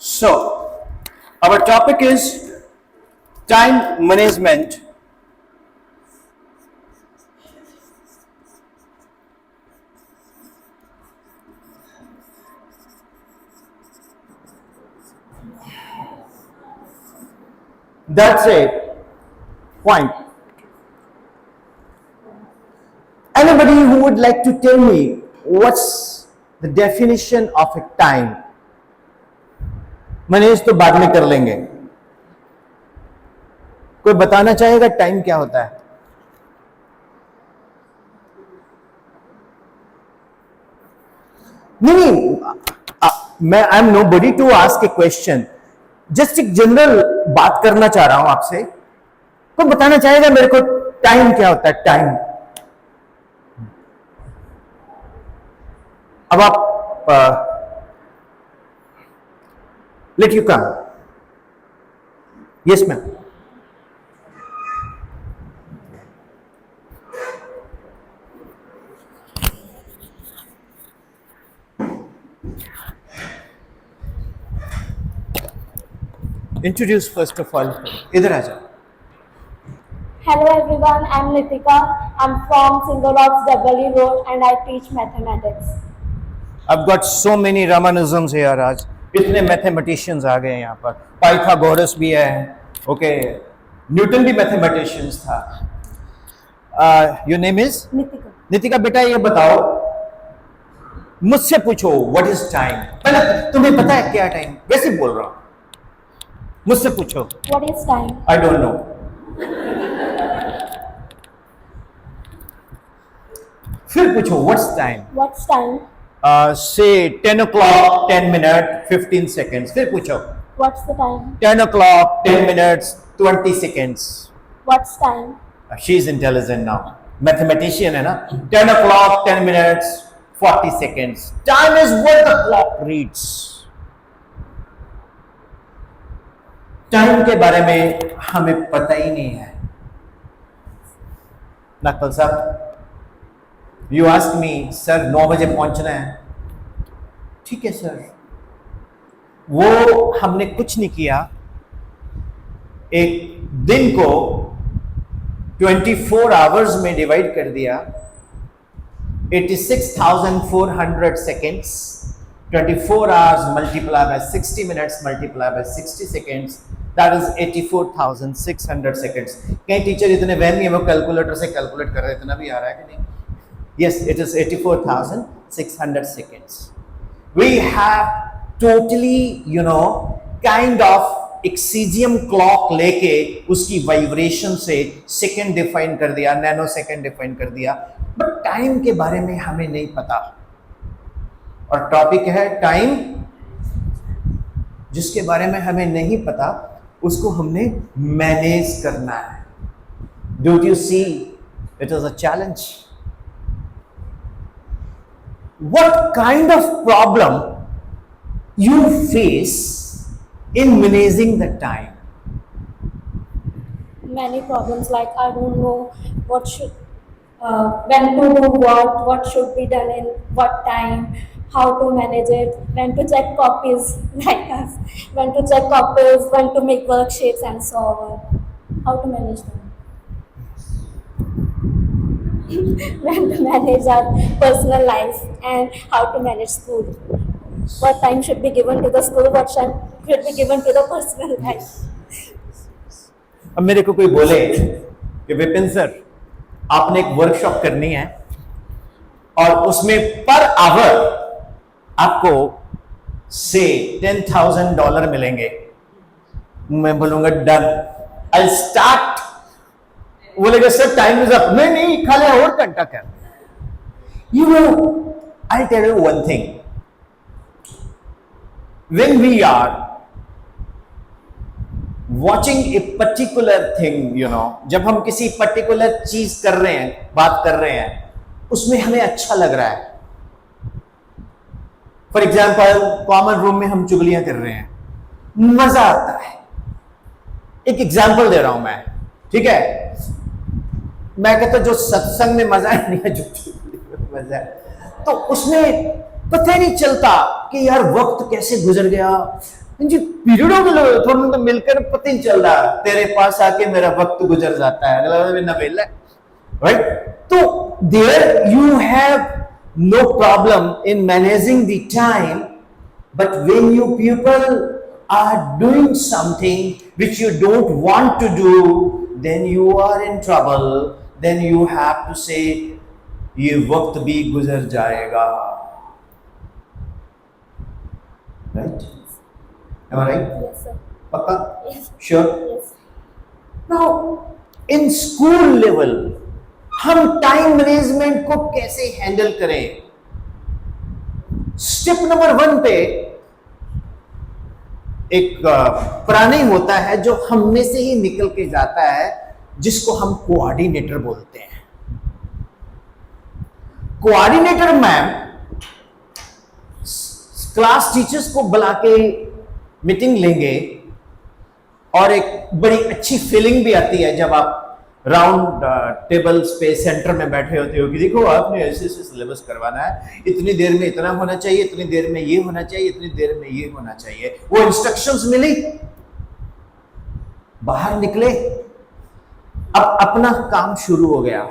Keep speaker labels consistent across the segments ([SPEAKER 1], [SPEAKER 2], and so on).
[SPEAKER 1] So, our topic is time management. That's a point. Anybody who would like to tell me what's the definition of a time? Manish तो बाद में कर लेंगे. कोई बताना चाहेगा टाइम क्या होता है? नहीं, मैं I am nobody to ask a question. Just एक जनरल बात करना चाह रहा हूं आपसे. कोई बताना चाहेगा मेरे को टाइम क्या होता है? टाइम. अब आप let you come. Yes ma'am. Introduce first of all. इधर आ जाओ.
[SPEAKER 2] Hello everyone, I'm Nitika. I'm from Sindologs Doubly Road and I teach mathematics.
[SPEAKER 1] I've got so many Ramanuisms here आज. इतने मैथमेटिशियंस आ गए यहाँ पर. पाइथागोरस भी है. ओके. न्यूटन भी मैथमेटिशियंस था. Your name is
[SPEAKER 2] Nitika.
[SPEAKER 1] Nitika. बेटा ये बताओ, मुझसे पूछो व्हाट इज टाइम. पहले तुम्हें पता है क्या टाइम? वैसे बोल रहा हूँ. मुझसे पूछो.
[SPEAKER 2] What is time?
[SPEAKER 1] I don't know. फिर पूछो व्हाट्स टाइम.
[SPEAKER 2] What's time?
[SPEAKER 1] से 10 o'clock 10 minutes 15 seconds. फिर पूछो.
[SPEAKER 2] What's the time?
[SPEAKER 1] 10 o'clock 10 minutes 20 seconds.
[SPEAKER 2] What's time?
[SPEAKER 1] She is intelligent now. Mathematician है ना. 10 o'clock 10 minutes 40 seconds. Time is what the clock reads. Time के बारे में हमें पता ही नहीं है. नकल साहब, यू आस्क मी सर 9 बजे पहुंचना है. ठीक है सर. वो हमने कुछ नहीं किया. एक दिन को 24 आवर्स में डिवाइड कर दिया. 86,400 seconds. 24 hours multiplied by 60 minutes multiplied by 60 seconds, that is 84,600 seconds. कई टीचर इतने वहम नहीं है, वो कैलकुलेटर से कैलकुलेट कर रहे. इतना भी आ रहा है कि नहीं? Yes, it is 84,600 seconds. We have totally, kind of एक्सीजियम क्लॉक लेके उसकी वाइब्रेशन से सेकंड डिफाइन कर दिया, नैनो सेकंड डिफाइन कर दिया. बट टाइम के बारे में हमें नहीं पता. और टॉपिक है टाइम. जिसके बारे में हमें नहीं पता उसको हमने मैनेज करना है. Don't you see it is a challenge. What kind of problem you face in managing the time?
[SPEAKER 2] Many problems like I don't know when to do what should be done in what time, how to manage it, when to check copies like us, when to check copies, when to make worksheets and so on. How to manage them? When to manage our personal life and how to manage school. What time should be given to the school, what time should be given to the personal life.
[SPEAKER 1] अब मेरे को कोई बोले कि Vipin sir आपने एक workshop करनी है और उसमें पर आवर आपको से $10,000 मिलेंगे. मैं बोलूंगा डन. I start. बोलेगा सर टाइम इज अप. नहीं खाली और घंटा कर. You know I tell you one thing. When we are watching a particular thing, जब हम किसी पर्टिकुलर चीज कर रहे हैं, बात कर रहे हैं, उसमें हमें अच्छा लग रहा है. फॉर एग्जाम्पल कॉमन रूम में हम चुगलियां कर रहे हैं, मजा आता है. एक एग्जाम्पल दे रहा हूं मैं. ठीक है. मैं कहता जो सत्संग में मजा नहीं है, जो मजा है, तो उसमें पता ही नहीं चलता कि यार वक्त कैसे गुजर गया. जी पीरियडों में लोग थोड़ा तो मिलकर पता ही चल रहा, तेरे पास आके मेरा वक्त गुजर जाता है, अगला ना वेला, राइट? तो there you have no problem in managing the time, but when you people are doing something which you don't want to do, then you are in trouble. Then you have to say ये वक्त भी गुजर जाएगा, right? Am I right?
[SPEAKER 2] Yes, sir.
[SPEAKER 1] पक्का?
[SPEAKER 2] Yes.
[SPEAKER 1] Sure?
[SPEAKER 2] Yes.
[SPEAKER 1] Now in school level हम time management को कैसे handle करें? स्टेप नंबर 1 पे एक प्राणी होता है जो हम में से ही निकल के जाता है, जिसको हम कोऑर्डिनेटर बोलते हैं। कोऑर्डिनेटर मैम क्लास टीचर्स को बुला के मीटिंग लेंगे और एक बड़ी अच्छी फीलिंग भी आती है जब आप राउंड टेबल्स पे सेंटर में बैठे होते हो कि देखो आपने ऐसे ऐसे सिलेबस करवाना है, इतनी देर में इतना होना चाहिए, इतनी देर में ये होना चाहिए, इतनी देर में ये होना चाहिए। वो इंस्ट्रक्शंस मिली, बाहर निकले, अब अपना काम शुरू हो गया।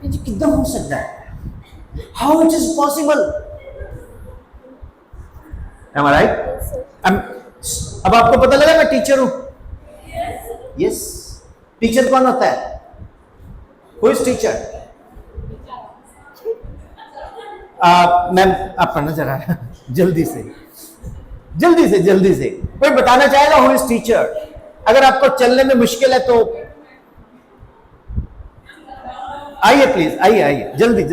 [SPEAKER 1] ये कितना हो सकता है? How it is possible? Am I right?
[SPEAKER 2] Yes, sir.
[SPEAKER 1] अब आपको पता लगा मैं टीचर हूं। यस, टीचर कौन होता है? Who is teacher? मैम आप पढ़ना जरा जल्दी से कोई बताना चाहेगा हु इज टीचर? अगर आपको चलने में मुश्किल है तो आइए प्लीज, आइए जल्दी।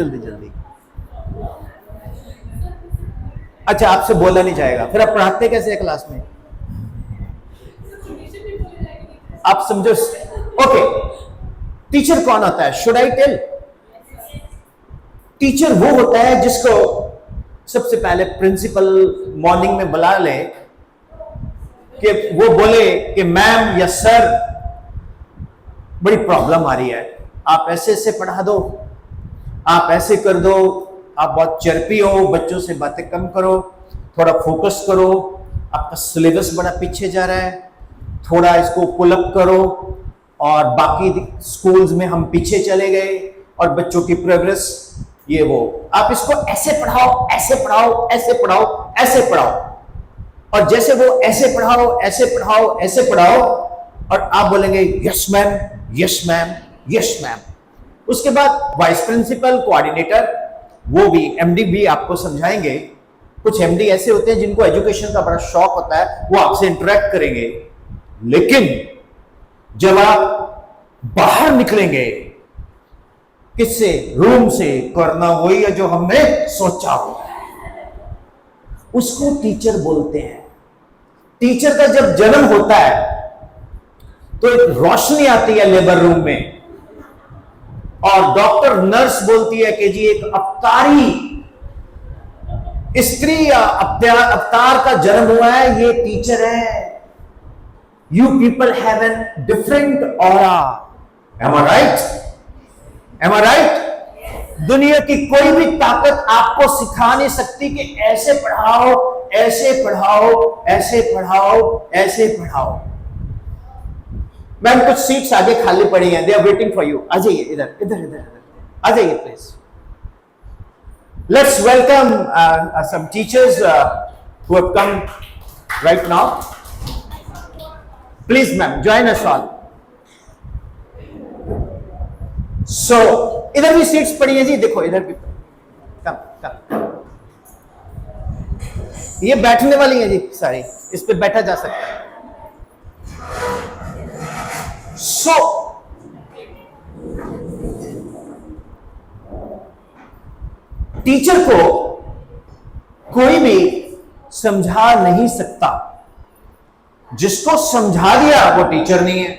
[SPEAKER 1] अच्छा, आपसे बोला नहीं जाएगा, फिर आप पढ़ाते कैसे है क्लास में? आप समझो। ओके, टीचर कौन होता है? Should I tell? टीचर वो होता है जिसको सबसे पहले प्रिंसिपल मॉर्निंग में बुला ले कि वो बोले कि मैम या सर बड़ी प्रॉब्लम आ रही है, आप ऐसे ऐसे पढ़ा दो, आप ऐसे कर दो, आप बहुत चर्पी हो, बच्चों से बातें कम करो, थोड़ा फोकस करो, आपका सिलेबस बड़ा पीछे जा रहा है, थोड़ा इसको पुल अप करो, और बाकी स्कूल्स में हम पीछे चले गए और बच्चों की प्रोग्रेस ये वो, आप इसको ऐसे पढ़ाओ, ऐसे पढ़ाओ, ऐसे पढ़ाओ, ऐसे पढ़ाओ, और जैसे वो ऐसे पढ़ाओ, ऐसे पढ़ाओ, ऐसे पढ़ाओ, और आप बोलेंगे yes ma'am, yes ma'am, yes ma'am. उसके बाद वाइस प्रिंसिपल, कोऑर्डिनेटर, वो भी एमडी भी आपको समझाएंगे। कुछ एमडी ऐसे होते हैं जिनको एजुकेशन का बड़ा शौक होता है, वो आपसे इंटरेक्ट करेंगे, लेकिन जब आप बाहर निकलेंगे किससे? रूम से, करना वही है जो हमने सोचा हो, उसको टीचर बोलते हैं। टीचर का जब जन्म होता है तो एक रोशनी आती है लेबर रूम में, और डॉक्टर नर्स बोलती है कि जी एक अवतारी स्त्री या अवतार का जन्म हुआ है, ये टीचर है। You people have a different aura. Am I right? Am I right? दुनिया की कोई भी ताकत आपको सिखा नहीं सकती कि ऐसे पढ़ाओ, ऐसे पढ़ाओ, ऐसे पढ़ाओ, ऐसे पढ़ाओ। मैम कुछ सीट्स आगे खाली पड़ी हैं, they are waiting for you. आ जाइए इधर इधर इधर आ जाइए please. Let's welcome some teachers who have come right now. Please ma'am, join us all. So, इधर भी सीट्स पड़ी हैं जी, देखो इधर भी। कम ये बैठने वाली है जी सारी, इस पे बैठा जा सकता है। So, टीचर को कोई भी समझा नहीं सकता, जिसको समझा दिया वो टीचर नहीं है।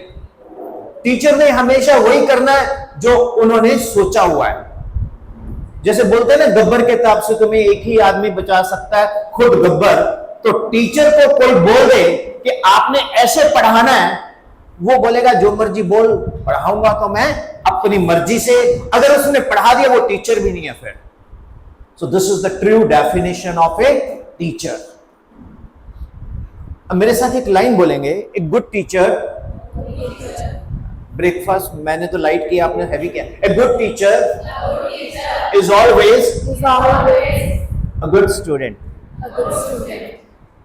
[SPEAKER 1] टीचर ने हमेशा वही करना है जो उन्होंने सोचा हुआ है। जैसे बोलते हैं ना, गब्बर के ताब से तुम्हें एक ही आदमी बचा सकता है, खुद गब्बर। तो टीचर को कोई बोल दे कि आपने ऐसे पढ़ाना है, वो बोलेगा जो मर्जी बोल, पढ़ाऊंगा तो मैं अपनी मर्जी से। अगर उसने पढ़ा दिया वो टीचर भी नहीं है फिर। So this is the true definition of a teacher. अब मेरे साथ एक लाइन बोलेंगे, ए गुड टीचर, ब्रेकफास्ट मैंने तो लाइट किया, आपने हैवी किया। A good teacher is always
[SPEAKER 2] Is always
[SPEAKER 1] a good student.
[SPEAKER 2] a good student.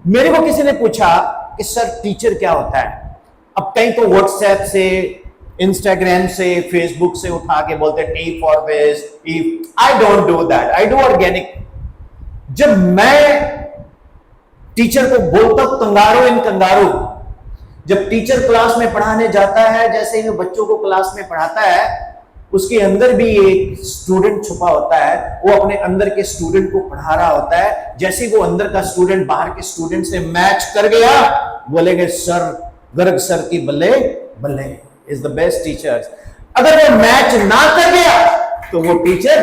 [SPEAKER 1] मेरे को किसी ने पूछा कि सर टीचर क्या होता है? अब कहीं तो व्हाट्सएप से, इंस्टाग्राम से, फेसबुक से उठा के बोलते T for this, I don't do that, I do organic. जब मैं टीचर को बोलता हूं कंगारू इन कंगारू, जब टीचर क्लास में पढ़ाने जाता है, जैसे ही वो बच्चों को क्लास में पढ़ाता है, उसके अंदर भी एक स्टूडेंट छुपा होता है, वो अपने अंदर के स्टूडेंट को पढ़ा रहा होता है। जैसे वो अंदर का स्टूडेंट बाहर के स्टूडेंट से मैच कर गया, बोलेंगे सर, गर्ग सर की बल्ले बल्ले, इज द बेस्ट टीचर। अगर वो मैच ना कर गया तो वो टीचर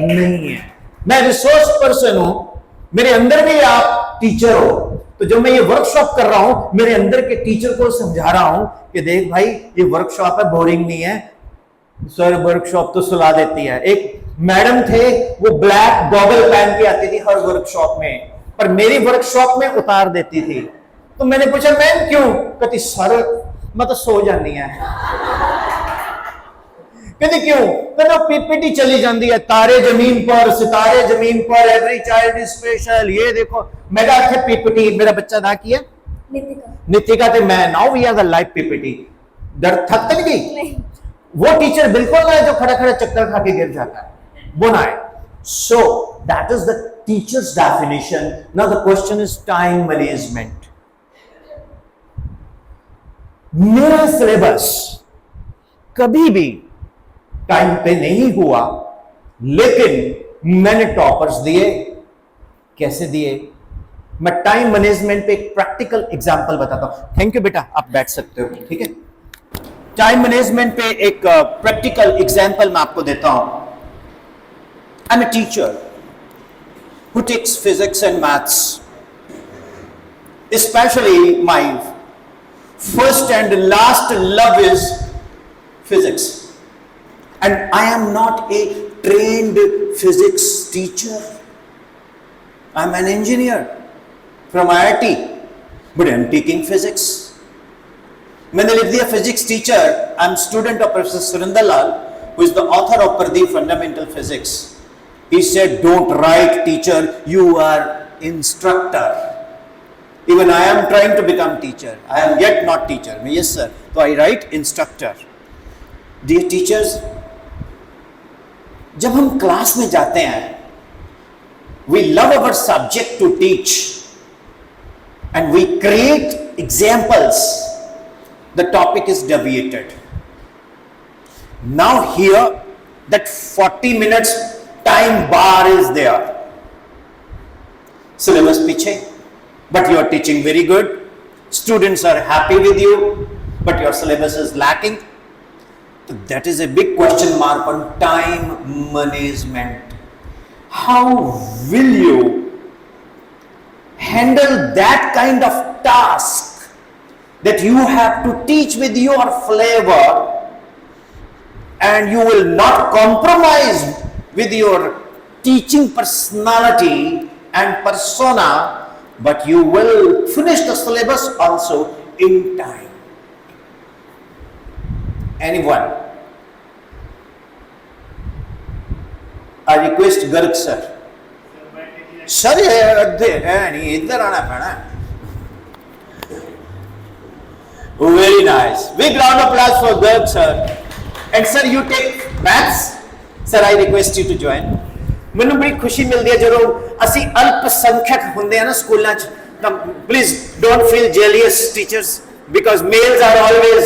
[SPEAKER 1] नहीं है। मैं रिसोर्स पर्सन हूं, मेरे अंदर भी आप टीचर हो, तो जब मैं ये वर्कशॉप कर रहा हूं, मेरे अंदर के टीचर को समझा रहा हूं कि देख भाई, ये वर्कशॉप है, बोरिंग नहीं है। सर वर्कशॉप तो सुला देती है। एक मैडम थे, वो ब्लैक गॉगल पहन के आती थी हर वर्कशॉप में, पर मेरी वर्कशॉप में उतार देती थी। तो मैंने पूछा मैम क्यों? कहती सर मैं तो सो जानी है। कहती क्यों? कहते पीपीटी चली जाती है, तारे जमीन पर, सितारे जमीन पर, एवरी चाइल्ड इज स्पेशल, ये देखो। मैं कहा अच्छा पीपीटी मेरा बच्चा ना किया, नितिका थे मैं, now we are the live PPT. डर थक तो नहीं? वो टीचर बिल्कुल ना है जो खड़ा खड़ा चक्कर खा के गिर जाता है, वो ना है। So that is the teachers definition. Now the question is time management. मेरा सिलेबस कभी भी टाइम पे नहीं हुआ, लेकिन मैंने टॉपर्स दिए। कैसे दिए? मैं टाइम मैनेजमेंट पे एक प्रैक्टिकल एग्जांपल बताता हूं। थैंक यू बेटा, आप बैठ सकते हो, ठीक है। टाइम मैनेजमेंट पे एक प्रैक्टिकल एग्जांपल मैं आपको देता हूं। I am a teacher who takes physics and maths, specially my first and last love is physics, and I am not a trained physics teacher. I am an engineer from IIT, but I am taking physics. मैंने लिख दिया physics teacher. I am student of Professor Surinder Lal, who is the author of Pradeep Fundamental Physics. He said, "Don't write teacher. You are instructor." Even I am trying to become teacher. I am yet not teacher. Yes sir. So I write instructor. Dear teachers, जब हम class में जाते हैं, we love our subject to teach and we create examples. The topic is deviated. Now here that 40 minutes time bar is there. Syllabus पीछे, but you are teaching very good. Students are happy with you, but your syllabus is lacking. So that is a big question mark on time management. How will you handle that kind of task that you have to teach with your flavor and you will not compromise with your teaching personality and persona, but you will finish the syllabus also in time? Anyone? I request Garg sir. Sir, नहीं इधर आना पड़ा। Very nice. Big round of applause for Garg sir. And sir, you take maths. Sir, I request you to join. ਮੈਨੂੰ ਬੜੀ ਖੁਸ਼ੀ ਮਿਲਦੀ ਹੈ ਜਦੋਂ ਅਸੀਂ ਅਲਪਸੰਖਿਅਕ ਹੁੰਦੇ ਆ ਨਾ ਸਕੂਲਾਂ 'ਚ, ਤਾਂ please don't feel jealous teachers, because males are always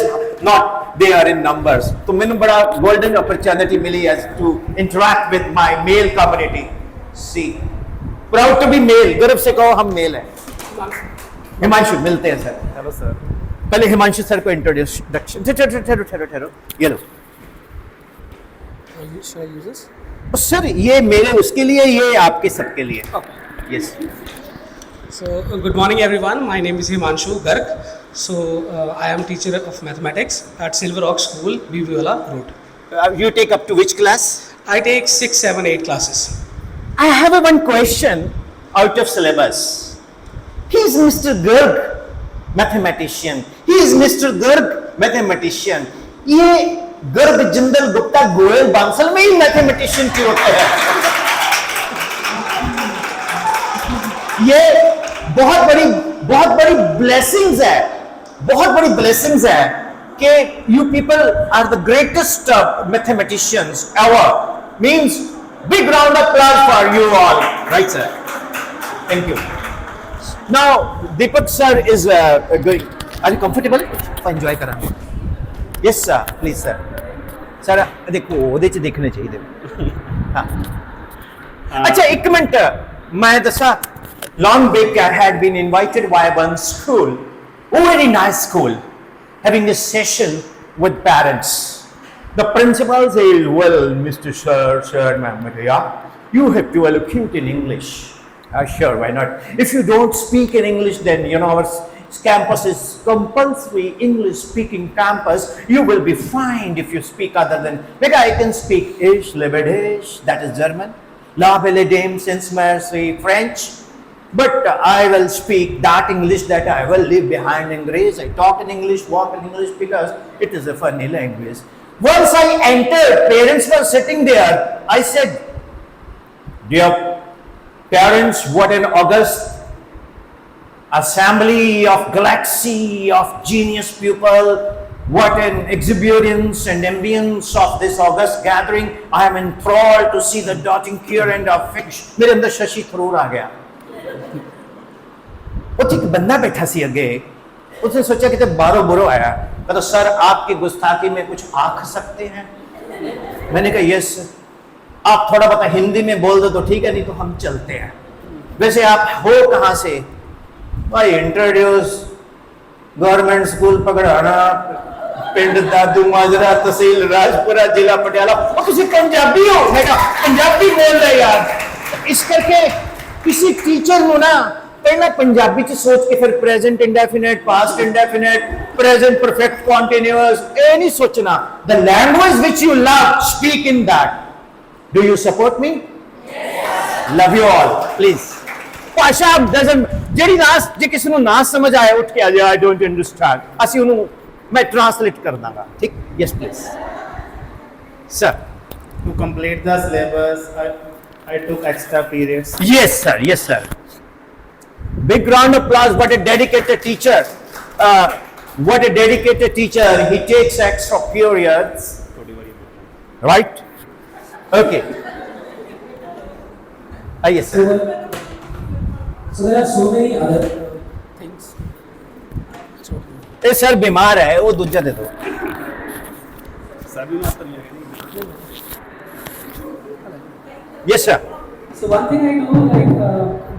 [SPEAKER 1] not they are in numbers. तो मैंने बड़ा golden opportunity milli as to interact with my male community. See, proud to be male. गर्व से कहो हम मेल हैं। हिमांशु मिलते हैं सर। Hello sir. पहले हिमांशु सर को इंट्रोडक्शन। ठहरो ये लो।
[SPEAKER 3] Should I use this?
[SPEAKER 1] Sir ये मेरे उसके लिए, ये आपके सबके लिए।
[SPEAKER 3] Okay.
[SPEAKER 1] Yes.
[SPEAKER 3] So, good morning everyone. My name is Himanshu Garg. So, I am teacher of mathematics at Silver Oak School, BBWala Road.
[SPEAKER 1] You take up to which class?
[SPEAKER 3] I take 6, 7, 8 classes.
[SPEAKER 1] I have one question. out of syllabus. He is Mr. Garg, mathematician. He is Mr. Garg, mathematician. ये गर्ग, जिंदल, गुप्ता, गोयल, बांसल में ही mathematician क्यों होते हैं? ये बहुत बड़ी blessings है, बहुत बड़ी ब्लेसिंग्स है कि you people are the greatest mathematicians ever. Means big round of applause for you all, right sir? Thank you. Now Deepak sir is going. Are you comfortable? Enjoy करा. Yes sir, please sir. Sir देखो ਉਹਦੇ ਚ देखने चाहिए. हाँ. अच्छा एक minute मैं दसा long back I had been invited by one school, a very nice school, having a session with parents. The principal said, well, Mr. Sir, ma'am, yeah, you have to allocate in English. Sure, why not? If you don't speak in English, then you know our campus is compulsory English speaking campus. You will be fined if you speak other than, like I can speak Ich, Lebedish, that is German, La Belle Dame, Saint Mercy, French. But I will speak that English that I will leave behind in Greece. I talk in English, walk in English because it is a funny language. Once I entered, parents were sitting there. I said, dear parents, what an august assembly of galaxy of genius people. What an exuberance and ambience of this august gathering. I am enthralled to see the dotting current of fiction. मेरे अंदर शशि थरूर आ गया. ਉੱਥੇ ਇੱਕ ਬੰਦਾ बैठा सी अगे, उसने सोचा कि बारो बुरो आया, तो सर आपकी गुस्ताखी में कुछ आख सकते हैं? मैंने कहा यस, आप थोड़ा बहुत हिंदी में बोल दो तो ठीक है, नहीं तो हम चलते हैं. वैसे आप हो कहाँ से? भाई इंट्रोड्यूस गवर्नमेंट स्कूल पगड़ाना, पिंड दादू माजरा, तहसील राजपुरा, जिला पटियाला. और तुम पंजाबी हो? मैं कहा पंजाबी बोल रहे यार. इस करके किसी टीचर को ना पहला पंजाबी च सोच के फिर present indefinite, past indefinite, present perfect continuous ये नहीं सोचना. The language which you love, speak in that. Do you support me? Love you all. Please भाषा डजंट जेडी नास जे किसी ਨੂੰ ना समझ आए उठ के आ जाए, आई डोंट अंडरस्टैंड, ਅਸੀਂ ਉਹਨੂੰ मैं ट्रांसलेट कर दांगा. ठीक? Yes please sir.
[SPEAKER 4] To complete the syllabus, I took extra periods.
[SPEAKER 1] Yes sir, yes sir. Big round of applause. What a dedicated teacher. What a dedicated teacher. He takes extra periods. Right? Okay. Yes sir.
[SPEAKER 3] So there are so many other things.
[SPEAKER 1] ये sir बीमार है, वो दूजा दे दो.
[SPEAKER 4] सभी मात्र नहीं.
[SPEAKER 1] Yes sir.
[SPEAKER 3] So one thing I do, like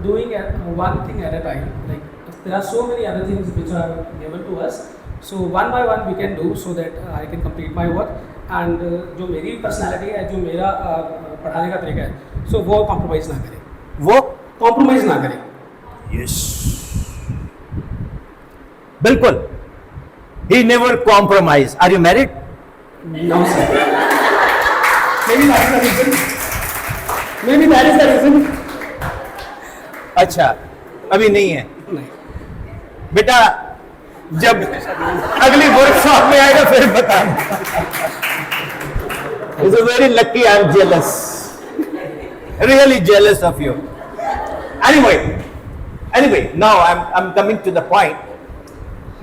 [SPEAKER 3] doing one thing at a time. Like there are so many other things which are given to us. So one by one we can do so that I can complete my work. And जो मेरी personality है, जो मेरा पढ़ाने का तरीका है, so वो compromise ना करे.
[SPEAKER 1] वो
[SPEAKER 3] Compromise ना करे.
[SPEAKER 1] yes. बिल्कुल. He never compromise. Are you married?
[SPEAKER 3] No sir. Maybe that is the reason. Maybe that is the reason.
[SPEAKER 1] अच्छा, अभी नहीं है.
[SPEAKER 3] नहीं.
[SPEAKER 1] बेटा जब अगली वर्कशॉप में आएगा फिर बताना. It's a very lucky. I'm jealous. Really jealous of you. Anyway, now I'm coming to the point.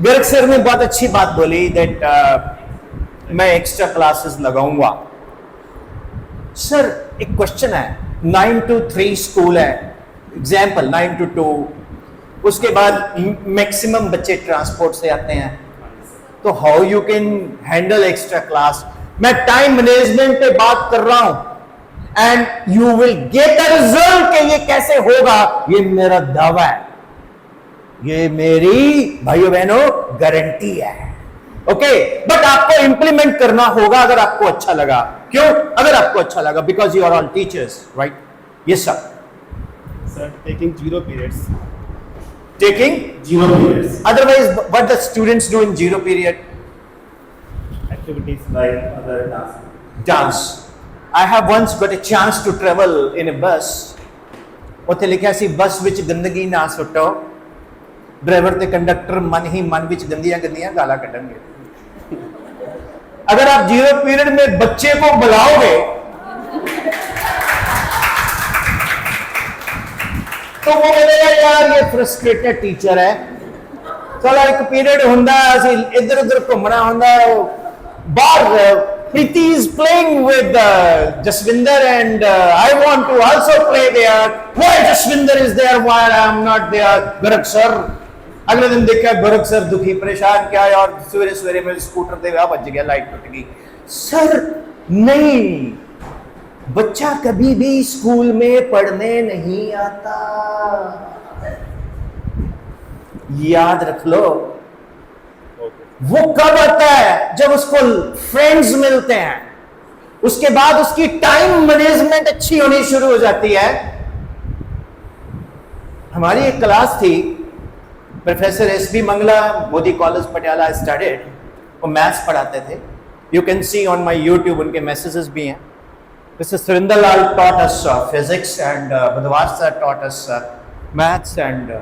[SPEAKER 1] Garg sir ने बहुत अच्छी बात बोली that मैं एक्स्ट्रा क्लासेस लगाऊंगा. सर एक क्वेश्चन है, 9 to 3 स्कूल है, एग्जाम्पल 9 to 2, उसके बाद मैक्सिमम बच्चे ट्रांसपोर्ट से आते हैं, तो how you can handle extra class? मैं टाइम मैनेजमेंट पे बात कर रहा हूं and you will get a result कि ये कैसे होगा, ये मेरा दावा है, ये मेरी भाइयों बहनों गारंटी है. ओके, बट आपको इंप्लीमेंट करना होगा अगर आपको अच्छा लगा. क्यों? अगर आपको अच्छा लगा, because you are all teachers, right? Yes sir.
[SPEAKER 4] Sir, taking 0 periods.
[SPEAKER 1] Taking
[SPEAKER 4] 0 periods.
[SPEAKER 1] otherwise what the students do in 0 period?
[SPEAKER 4] Activities like other tasks.
[SPEAKER 1] Dance. I have once got a chance to travel in a bus ਉੱਥੇ ਲਿਖਿਆ ਸੀ ਬੱਸ ਵਿੱਚ ਗੰਦਗੀ ਨਾ ਸੁੱਟੋ, driver ਤੇ conductor मन ही मन ਵਿੱਚ ਗੰਦੀਆਂ ਗੰਦੀਆਂ ਗਾਲਾਂ ਕੱਢਣਗੇ। अगर आप जीरो पीरियड में बच्चे को बुलाओगे तो वो बोलेगा यार ये फ्रस्ट्रेटेड टीचर है, चलो एक पीरियड हुंदा ਅਸੀਂ इधर उधर घूमना हुंदा, बाहर प्रीति is playing with Jaswinder and I want to also play there, why Jaswinder is there while I am not there, Garak sir। अगले दिन देखा गोरख सर दुखी परेशान क्या है, और सवेरे सवेरे मेरे स्कूटर पे बज गया, लाइट टूट गई। सर नहीं, बच्चा कभी भी स्कूल में पढ़ने नहीं आता, याद रख लो। वो कब आता है? जब उसको फ्रेंड्स मिलते हैं, उसके बाद उसकी टाइम मैनेजमेंट अच्छी होनी शुरू हो जाती है। हमारी एक क्लास थी, professor S B. Mangla, Modi college Patiala studied, वो मैथ्स पढ़ाते थे। You can see on my YouTube, उनके मैसेजेस भी हैं। Mister Surendra Lal taught us physics and Budhwar sir taught us maths, and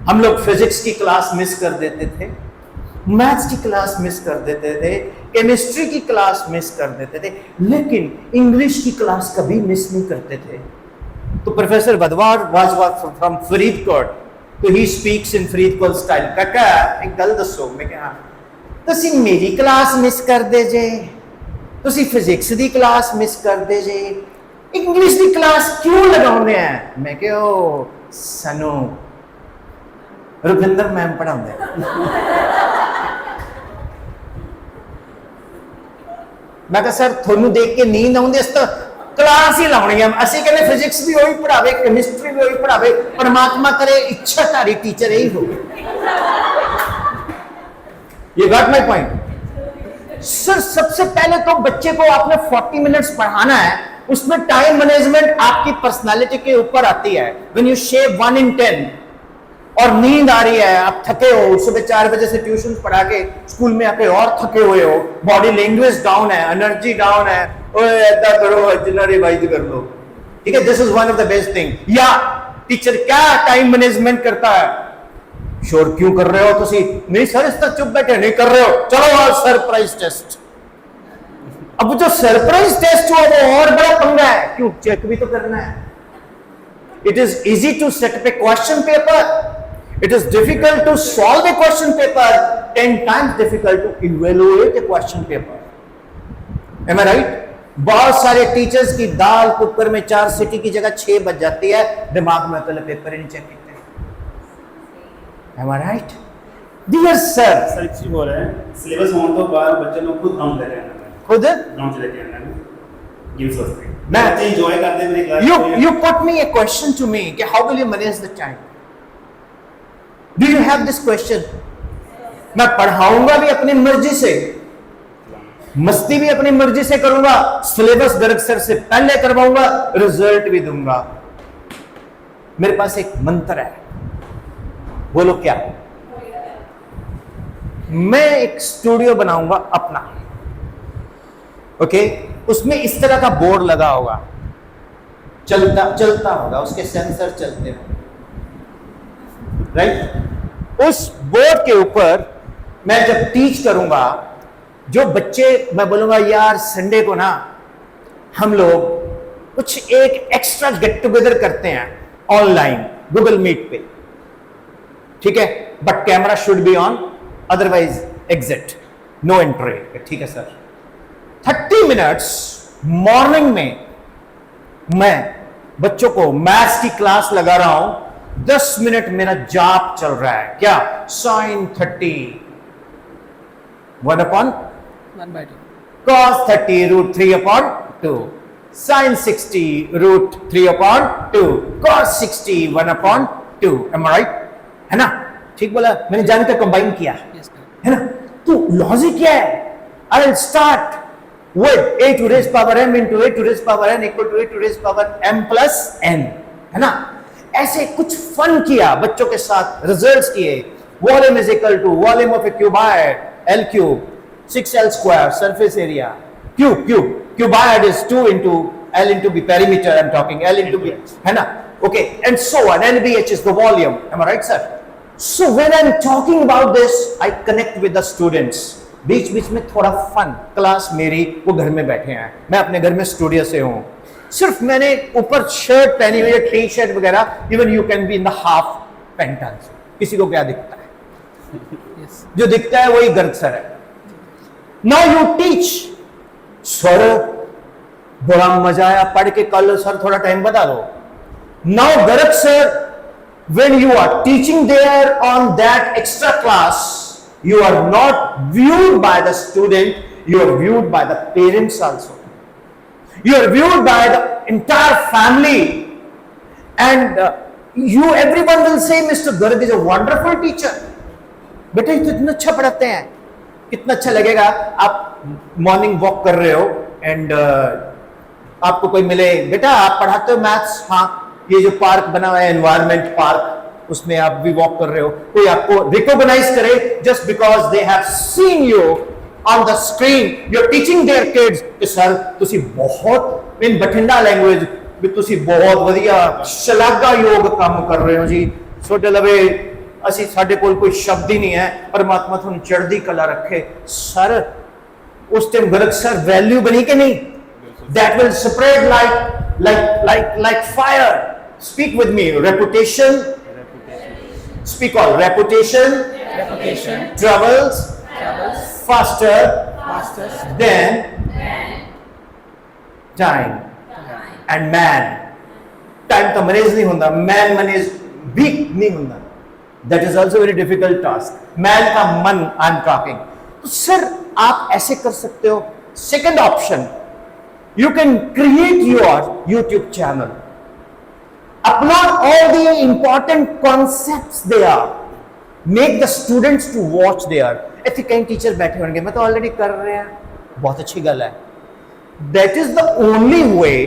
[SPEAKER 1] हम लोग फिजिक्स की क्लास मिस कर देते थे, मैथ्स की क्लास मिस कर देते थे, केमिस्ट्री की क्लास मिस कर देते थे, लेकिन इंग्लिश की क्लास कभी मिस नहीं करते थे। तो professor Badwar was from Faridkot, तो he speaks in Faridkot style. काका एक गल दसो, मैं कहा तुसी मेरी क्लास मिस कर दे जे, तुसी फिजिक्स दी क्लास मिस कर दे जे, इंग्लिश दी क्लास क्यों लगाउने हैं? मैं कहा सानू रुपिंदर मैम पढ़ाਉਂਦੇ। मैं कहा सर थोनू देख के नींद आउंदी, इस तो क्लास ही लाउणी है। ਅਸੀਂ ਕਹਿੰਦੇ फिजिक्स भी वही पढ़ावे, केमिस्ट्री भी वही पढ़ावे, परमात्मा करे इच्छाधारी टीचर यही हो। ये गॉट माय पॉइंट। सर सबसे पहले तो बच्चे को आपने 40 मिनट्स पढ़ाना है, उसमें टाइम मैनेजमेंट आपकी पर्सनालिटी के ऊपर आती है। व्हेन यू शेव 1 in 10 और नींद आ रही है, आप थके हो, सुबह 4 बजे से ट्यूशन पढ़ा के स्कूल में आके और थके हुए हो, बॉडी लैंग्वेज डाउन है, एनर्जी डाउन है, ओए ऐसा करो जितना रिवाइज कर लो, ठीक है। This is one of the best thing. या टीचर क्या टाइम मैनेजमेंट करता है, शोर क्यों कर रहे हो तुसी? नहीं सर इस तक चुप बैठे नहीं कर रहे हो, चलो आज सरप्राइज टेस्ट। अब जो सरप्राइज टेस्ट हुआ वो और बड़ा पंगा है, क्यों चेक भी तो करना है। It is easy to set up a question paper, it is difficult to solve a question paper, 10 times difficult to evaluate a question paper, am I right? बहुत सारे टीचर्स की दाल कुकर में 4 सीटी की जगह 6 बज जाती है, दिमाग में तो पेपर ही नहीं चेक करते, am I right? Dear sir,
[SPEAKER 4] sir एक चीज बोल रहे हैं, सिलेबस होने तो बाद बच्चे लोग खुद ग्राउंड ले रहे हैं,
[SPEAKER 1] खुद
[SPEAKER 4] ग्राउंड चले गए हैं, गिव्स अस
[SPEAKER 1] मैं
[SPEAKER 4] बच्चे एंजॉय करते हैं मेरी class.
[SPEAKER 1] you put me a question to me कि how will you manage the time? Do you have this question? मैं पढ़ाऊंगा भी अपनी मर्जी से, मस्ती भी अपनी मर्जी से करूंगा, सिलेबस गर्ग सर से पहले करवाऊंगा, रिजल्ट भी दूंगा। मेरे पास एक मंत्र है, बोलो क्या? मैं एक स्टूडियो बनाऊंगा अपना, ओके? उसमें इस तरह का बोर्ड लगा होगा, चलता होगा, उसके सेंसर चलते होंगे, राइट? उस बोर्ड के ऊपर मैं जब टीच करूंगा, जो बच्चे, मैं बोलूंगा यार संडे को ना हम लोग कुछ एक एक्स्ट्रा गेट टुगेदर करते हैं ऑनलाइन गूगल मीट पे, ठीक है, but camera should be on, otherwise exit, no entry, ठीक है सर। 30 मिनट्स मॉर्निंग में मैं बच्चों को मैथ्स की क्लास लगा रहा हूं, 10 मिनट मेरा जाप चल रहा है, क्या? sin 30 1/2, cos 30 √3/2, sin 60 √3/2, cos 60 1/2, am I right? है ना? ठीक बोला मैंने, जान के कंबाइन किया, है ना? तो लॉजिक क्या है? I will start with a to raise power m into a to raise power n equal to a to raise power m plus n, है ना? ऐसे कुछ फन किया बच्चों के साथ, रिजल्ट्स किए। Volume is equal to volume of a cuboid, L cube 6L square, surface area, cuboid is 2 into L into B, perimeter I am talking, L into B, है ना? Okay, and so on. NBH is the volume. Am I right, sir? So when I'm talking about this, I connect with the students. बीच बीच में थोड़ा fun, class मेरी, वो घर में बैठे हैं, मैं अपने घर में स्टूडियो से हूँ, सिर्फ मैंने ऊपर शर्ट पहनी हुई है, टी शर्ट वगैरह, even you can be in the half pant also, किसी को क्या दिखता है? जो दिखता है वही गर्ग सर है. Now you teach. सर बड़ा मजा आया पढ़ के, कल सर थोड़ा टाइम बता दो. Now Garg sir, when you are teaching there on that extra class, you are not viewed by the student, you are viewed by the parents also, you are viewed by the entire family, and you everyone will say Mr. Garg is a wonderful teacher. बेटा ये तो इतना अच्छा पढ़ाते हैं. कितना अच्छा लगेगा आप मॉर्निंग वॉक कर रहे हो एंड आपको कोई मिले, बेटा आप पढ़ाते हो मैथ्स? हाँ. ये जो पार्क बना हुआ है एनवायरमेंट पार्क, उसमें आप भी वॉक कर रहे हो, कोई आपको रिकॉग्नाइज करे just because they have seen you on the screen, you are teaching there kids कि सर तुसी बहुत इन बठिंडा लैंग्वेज भी तुसी बहुत ਵਧੀਆ ਸ਼ਲਾਘਾਯੋਗ ਕੰਮ ਕਰ ਰਹੇ ਹੋ ਜੀ, ਤੁਹਾਡੇ ਲਵੇ ਅਸੀਂ ਸਾਡੇ ਕੋਲ ਕੋਈ ਸ਼ਬਦ ਹੀ ਨਹੀਂ ਹੈ, ਪਰਮਾਤਮਾ ਤੁਹਾਨੂੰ ਚੜ੍ਹਦੀ ਕਲਾ ਰੱਖੇ. ਸਰ ਉਸ ਟਾਈਮ ਗਰਗ ਸਰ ਵੈਲਿਊ ਬਣੀ ਕਿ ਨਹੀਂ? That will spread like fire. Speak with me. Reputation. Speak all. Reputation. Travels. Faster. Than time. And man. Time तो मैनेज नहीं होता. Man मैनेज भी नहीं होता. That is also very difficult task. Man का मन I'm talking. तो sir आप ऐसे कर सकते हो. Second option. You can create your YouTube channel. Upload all the important concepts there. Make the students to watch there. ऐसे कई टीचर बैठे होंगे, मैं तो ऑलरेडी कर रहे हैं, बहुत अच्छी गल है. That is the only way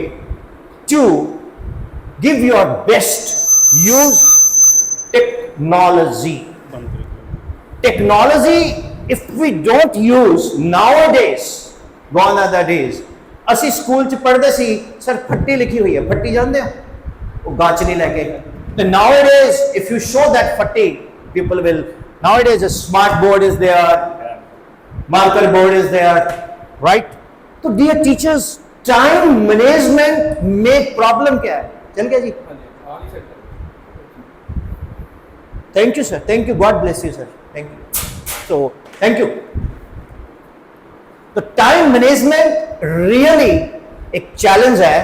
[SPEAKER 1] to give your best. Use technology. Technology, if we don't use nowadays, gone are the days. ਅਸੀਂ ਸਕੂਲ ਚ ਪੜ੍ਹਦੇ ਸੀ ਸਰ, ਫੱਟੀ ਲਿਖੀ ਹੋਈ ਹੈ, ਫੱਟੀ ਜਾਣਦੇ ਹੋ, ਉਹ ਗਾਚ ਨਹੀਂ ਲੈ ਕੇ. ਤੇ nowadays if you show that ਫੱਟੀ, people will, nowadays a smart board is there, marker board is there, right? तो dear teachers, time management में problem क्या है? चल गया जी. Thank you sir, thank you, God bless you sir, thank you. So thank you. तो time management really एक challenge है.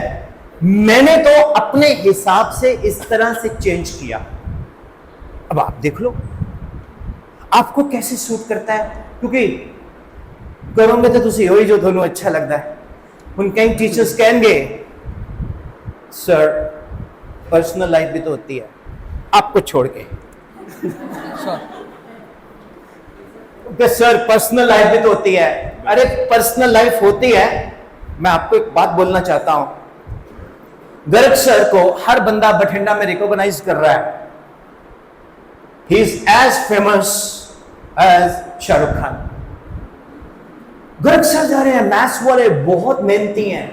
[SPEAKER 1] मैंने तो अपने हिसाब से इस तरह से चेंज किया. अब आप देख लो आपको कैसे सूट करता है, क्योंकि करोगे तो तुसी होई जो दोनों अच्छा लगता है. उन कई टीचर्स कहेंगे सर पर्सनल लाइफ भी तो होती है आपको छोड़ के. सर पर्सनल लाइफ भी तो होती है. अरे पर्सनल लाइफ होती है. मैं आपको एक बात बोलना चाहता हूं. गर्ग सर को हर बंदा बठिंडा में रिकॉग्नाइज कर रहा है. He is as famous as Shahrukh Khan. Garg sir जा रहे हैं, मैथ्स वाले बहुत मेहनती हैं,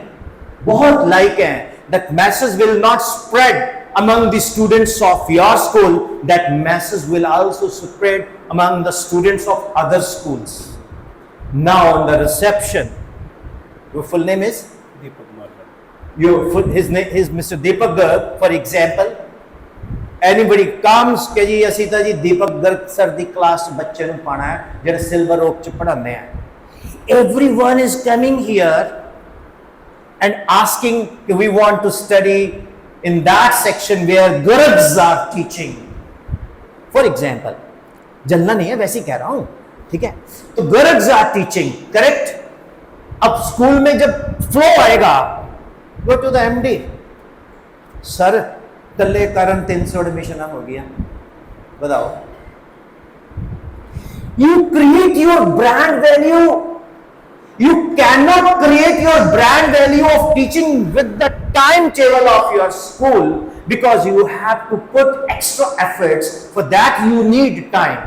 [SPEAKER 1] बहुत लाइक हैं. That message will not spread among the students of your school, that message will also spread among the students of other schools. Now on the reception, your full name is
[SPEAKER 4] Deepak Marla.
[SPEAKER 1] his name is Mr. Deepak Garg, for example. Anybody comes कि जी ਅਸੀਂ ਤਾਂ ਜੀ ਦੀਪਕ Garg sir ਦੀ class ਬੱਚੇ ਨੂੰ ਪਾਣਾ ਹੈ ਜਿਹੜੇ silver okay ਚ ਪੜਾਉਂਦੇ ਆ. Everyone is coming here and asking we want to study in that section where Gargs are teaching. For example, जलना नहीं है, वैसे ही कह रहा हूं, ठीक है? तो Gargs are teaching, correct? अब स्कूल में जब फ्लो आएगा, go to the MD. Sir कल्ले कारण 300 एडमिशन हो गया, बताओ. You create your brand value. You cannot create your brand value of teaching with the timetable of your school, because you have to put extra efforts. For that you need time,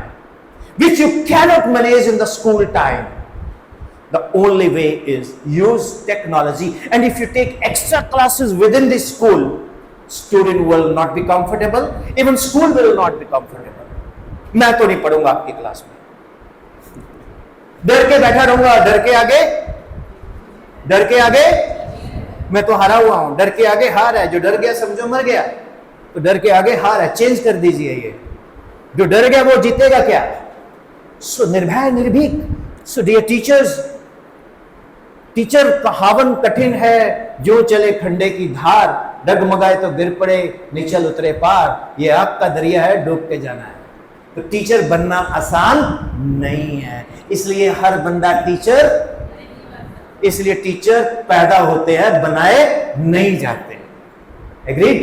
[SPEAKER 1] which you cannot manage in the school time. The only way is use technology. And if you take extra classes within the school, student will not be comfortable, even school will not be comfortable. मैं तो नहीं पढ़ूंगा आपकी class में, डर के बैठा रहूंगा। डर के आगे मैं तो हारा हुआ हूं, डर के आगे हार है। जो डर गया समझो मर गया, तो डर के आगे हार है, चेंज कर दीजिए ये। जो डर गया वो जीतेगा क्या? सो निर्भय निर्भीक। सो डियर टीचर्स, टीचर कहावन कठिन है, जो चले खंडे की धार, डगमगाए तो गिर पड़े, निचल उतरे पार, ये आग का दरिया है, डूब के जाना है। तो टीचर बनना आसान नहीं है, इसलिए हर बंदा टीचर, इसलिए टीचर पैदा होते हैं, बनाए नहीं जाते। Agreed?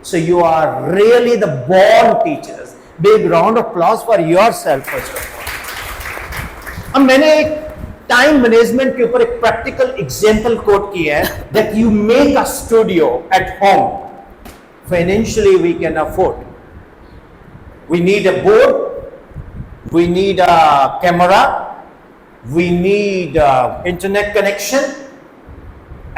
[SPEAKER 1] So you are really the born teachers. Big round of applause for yourself first of all. अब मैंने एक टाइम मैनेजमेंट के ऊपर एक प्रैक्टिकल एग्जांपल कोट किया है, that you make a studio at home, financially we can afford. We need a board, we need a camera, we need internet connection,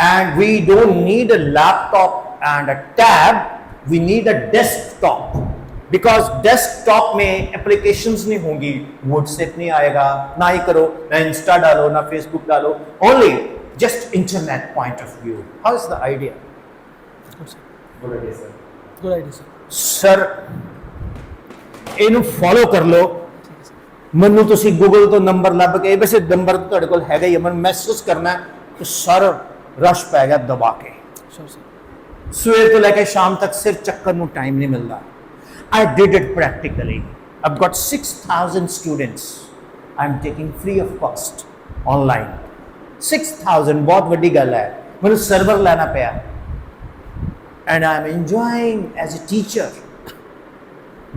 [SPEAKER 1] and we don't need a laptop and a tab, we need a desktop. Because desktop में applications नहीं होंगी, WhatsApp नहीं आएगा, ना ही करो, ना Insta डालो, ना Facebook डालो, only just internet point of view. How is the idea?
[SPEAKER 4] Good idea, sir.
[SPEAKER 3] Good idea, sir.
[SPEAKER 1] Sir, ਇਹਨੂੰ ਫੋਲੋ ਕਰ ਲਓ। ਮੈਨੂੰ ਤੁਸੀਂ ਗੂਗਲ ਤੋਂ ਨੰਬਰ ਲੱਭ ਕੇ, ਵੈਸੇ ਨੰਬਰ ਤੁਹਾਡੇ ਕੋਲ ਹੈਗਾ ਹੀ ਹੈ, ਮੈਨੂੰ ਮੈਸੇਜ ਕਰਨਾ ਤੇ ਸਾਰਾ ਰਸ਼ ਪੈ ਗਿਆ ਦਬਾ ਕੇ।
[SPEAKER 3] Sure, sir.
[SPEAKER 1] ਸਵੇਰ ਤੋਂ ਲੈ ਕੇ ਸ਼ਾਮ ਤੱਕ ਸਿਰ ਚੱਕਰ ਨੂੰ ਟਾਈਮ ਨਹੀਂ ਮਿਲਦਾ। I did it practically. I've got 6,000 students. I'm taking free of cost online. 6,000 ਬਹੁਤ ਵੱਡੀ ਗੱਲ ਹੈ। ਮੈਨੂੰ ਸਰਵਰ ਲੈਣਾ ਪਿਆ। And I'm enjoying as a teacher.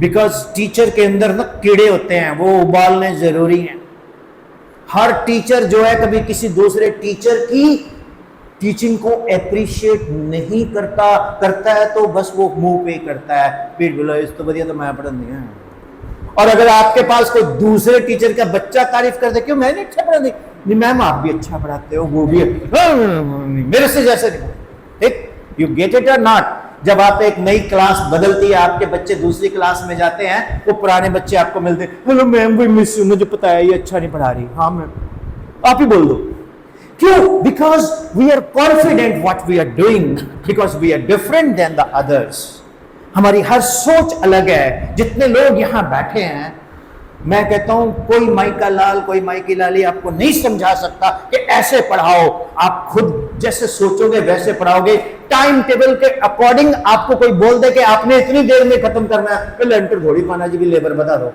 [SPEAKER 1] Because teacher के अंदर ना कीड़े होते हैं, वो उबालने जरूरी हैं। हर टीचर जो है कभी किसी दूसरे टीचर की टीचिंग को एप्रिशिएट नहीं करता है तो बस वो मुंह पे करता है, पीठ बोलो इस तो बढ़िया तो मैं पढ़ानी है। और अगर आपके पास कोई दूसरे टीचर का बच्चा तारीफ कर दे, क्यों मैंने अच्छा पढ़ा नहीं मैम आप भी अच्छा पढ़ाते हो, वो भी मेरे से जैसे नहीं। यू गेट इट और नॉट? जब आप एक नई क्लास बदलती है, आपके बच्चे दूसरी क्लास में जाते हैं, वो पुराने बच्चे आपको मिलते हैं, hello ma'am we miss you, मुझे पता है ये अच्छा नहीं पढ़ा रही। हाँ मैम, आप ही बोल दो। क्यों? Because we are confident what we are doing, because we are different than the others. हमारी हर सोच अलग है। जितने लोग यहां बैठे हैं, मैं कहता हूं कोई माई का लाल, कोई माई की लाली आपको नहीं समझा सकता कि ऐसे पढ़ाओ। आप खुद जैसे सोचोगे वैसे पढ़ाओगे। टाइम टेबल के अकॉर्डिंग आपको कोई बोल दे कि आपने इतनी देर में खत्म करना है, पहले एंटर थोड़ी पाना जी भी लेबर बता दो।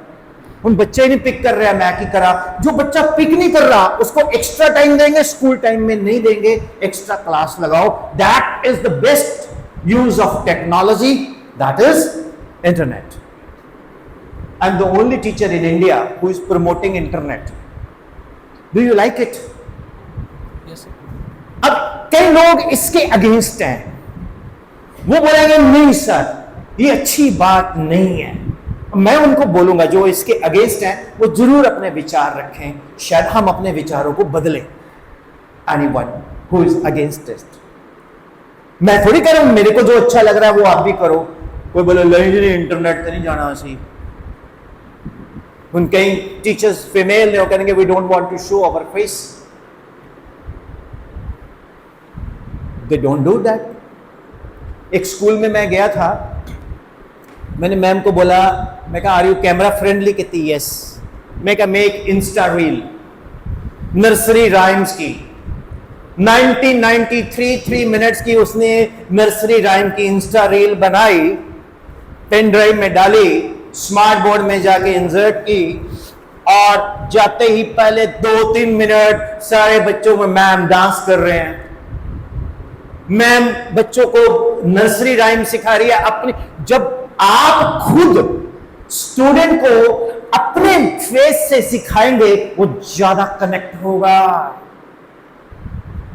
[SPEAKER 1] उन बच्चे नहीं पिक कर रहे हैं, मैं की करा। जो बच्चा पिक नहीं कर रहा उसको एक्स्ट्रा टाइम देंगे, स्कूल टाइम में नहीं देंगे, एक्स्ट्रा क्लास लगाओ। That is the best use of technology, that is internet. I'm the only teacher in India who is promoting internet. Do you like it?
[SPEAKER 3] Yes, sir.
[SPEAKER 1] अब कई लोग इसके against हैं, वो बोलेंगे नहीं सर ये अच्छी बात नहीं है। मैं उनको बोलूंगा जो इसके अगेंस्ट हैं वो जरूर अपने विचार रखें, शायद हम अपने विचारों को बदलें। Anyone who is against it, मैं थोड़ी कह रहा हूं मेरे को जो अच्छा लग रहा है वो आप भी करो। कोई बोले नहीं इंटरनेट पे नहीं जाना सी। उन कई टीचर्स फीमेल ने वो कहेंगे we don't want to show our face, they don't do that. एक स्कूल में मैं गया था, मैंने मैम को बोला, मैं कहा आर यू कैमरा फ्रेंडली? कहती यस। मैं कहा make Insta reel nursery rhymes की। 1993 3 मिनट्स की उसने नर्सरी राइम की इंस्टा रील बनाई, पेन ड्राइव में डाली, स्मार्ट बोर्ड में जाके इंसर्ट की, और जाते ही पहले 2-3 मिनट सारे बच्चों में मैम डांस कर रहे हैं। मैम बच्चों को नर्सरी राइम सिखा रही है अपनी। जब आप खुद स्टूडेंट को अपने फेस से सिखाएंगे वो ज्यादा कनेक्ट होगा।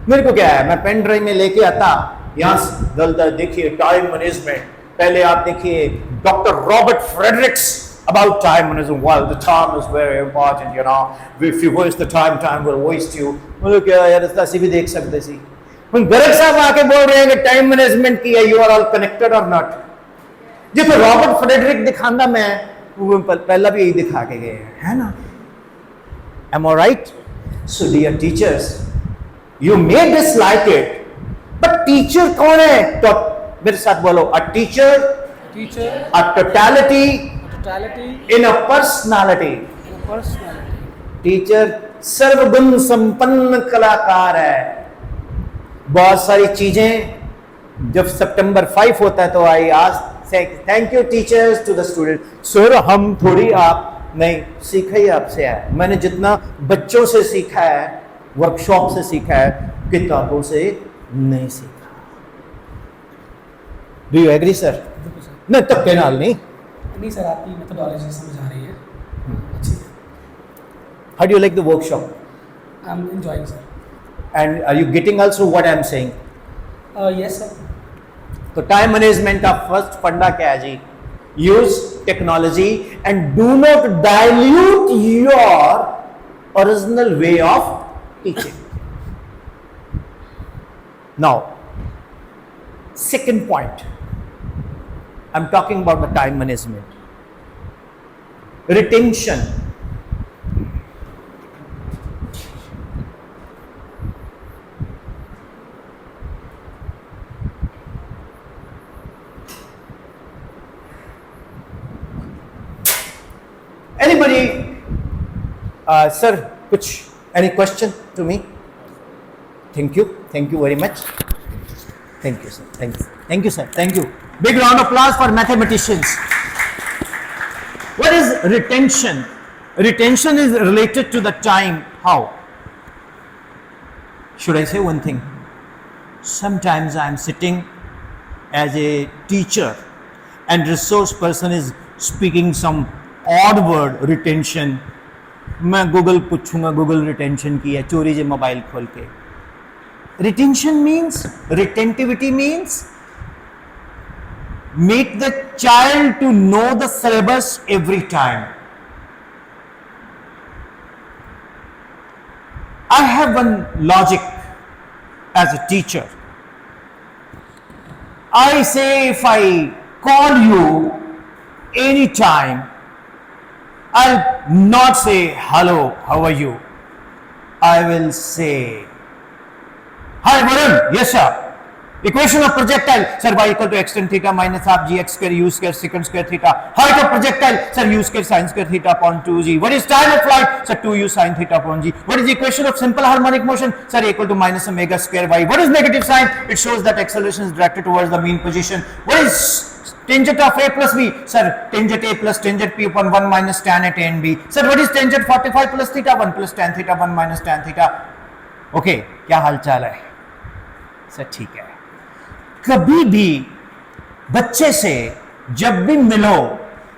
[SPEAKER 1] मेरे को क्या है, मैं पेन ड्राइव में लेके आता, यहां से डलता है, देखिए टाइम मैनेजमेंट। पहले आप देखिए doctor Robert Fredericks about time management. Well, the time is very important, you know. If you waste the time, time will waste you. मतलब क्या यार, ऐसा भी देख सकते सी। गर्ग साहब आके बोल रहे हैं कि टाइम मैनेजमेंट की है, यू आर ऑल कनेक्टेड और नॉट। देखो रॉबर्ट फ्रेडरिक दिखाना, मैं वो पहला भी यही दिखा के गए हैं, है ना? Am I right? So dear teachers, you may dislike it, but teacher कौन है? तो मेरे साथ बोलो, a teacher,
[SPEAKER 3] Teacher,
[SPEAKER 1] a totality
[SPEAKER 3] totality,
[SPEAKER 1] in a personality.
[SPEAKER 3] and personality.
[SPEAKER 1] Teacher सर्वगुण संपन्न कलाकार है। बहुत सारी चीजें जब सितंबर 5 होता है तो आई आज thank you teachers to the student. Sir हम थोड़ी आप नहीं सीखा ही आपसे है। मैंने जितना बच्चों से सीखा है, वर्कशॉप से सीखा है, किताबों से नहीं सीखा। Do you agree sir?
[SPEAKER 3] बिल्कुल सर।
[SPEAKER 1] नहीं तक्के नाल नहीं।
[SPEAKER 3] नहीं सर, आपकी मेथोडोलॉजी समझ आ रही है, अच्छी है।
[SPEAKER 1] How do you like the workshop?
[SPEAKER 3] I am enjoying sir.
[SPEAKER 1] And are you getting also what I am saying?
[SPEAKER 3] Yes sir.
[SPEAKER 1] तो टाइम मैनेजमेंट का फर्स्ट फंडा क्या है जी? Use technology and do not dilute your original way of teaching. Now second point, I'm talking about the time management. Retention. Anybody, sir, any question to me? Thank you very much. Thank you, sir. Thank you, sir. Thank you. Big round of applause for mathematicians. What is retention? Retention is related to the time. How? Should I say one thing? Sometimes I am sitting as a teacher and resource person is speaking some odd word, retention. मैं Google पूछूंगा, Google retention की है, चोरी से mobile खोल के। Retention means, retentivity means make the child to know the syllabus every time. I have one logic as a teacher. I say if I call you anytime, I'll not say hello, how are you? I will say, hi Varun, yes sir. Equation of projectile, sir, y equal to x tan theta minus half gx square u square secant square theta. Height of projectile, sir, u square sin square theta upon 2g. What is time of flight, sir, 2u sin theta upon g. What is the equation of simple harmonic motion, sir, equal to minus omega square y. What is negative sign? It shows that acceleration is directed towards the mean position. What is tangent of a plus b, sir, tangent a plus tangent p upon 1 minus tan at a and b. Sir, what is tangent 45 plus theta 1 plus tan theta 1 minus tan theta. Okay, क्या हाल चाल है sir? ठीक है। कभी भी बच्चे से जब भी मिलो,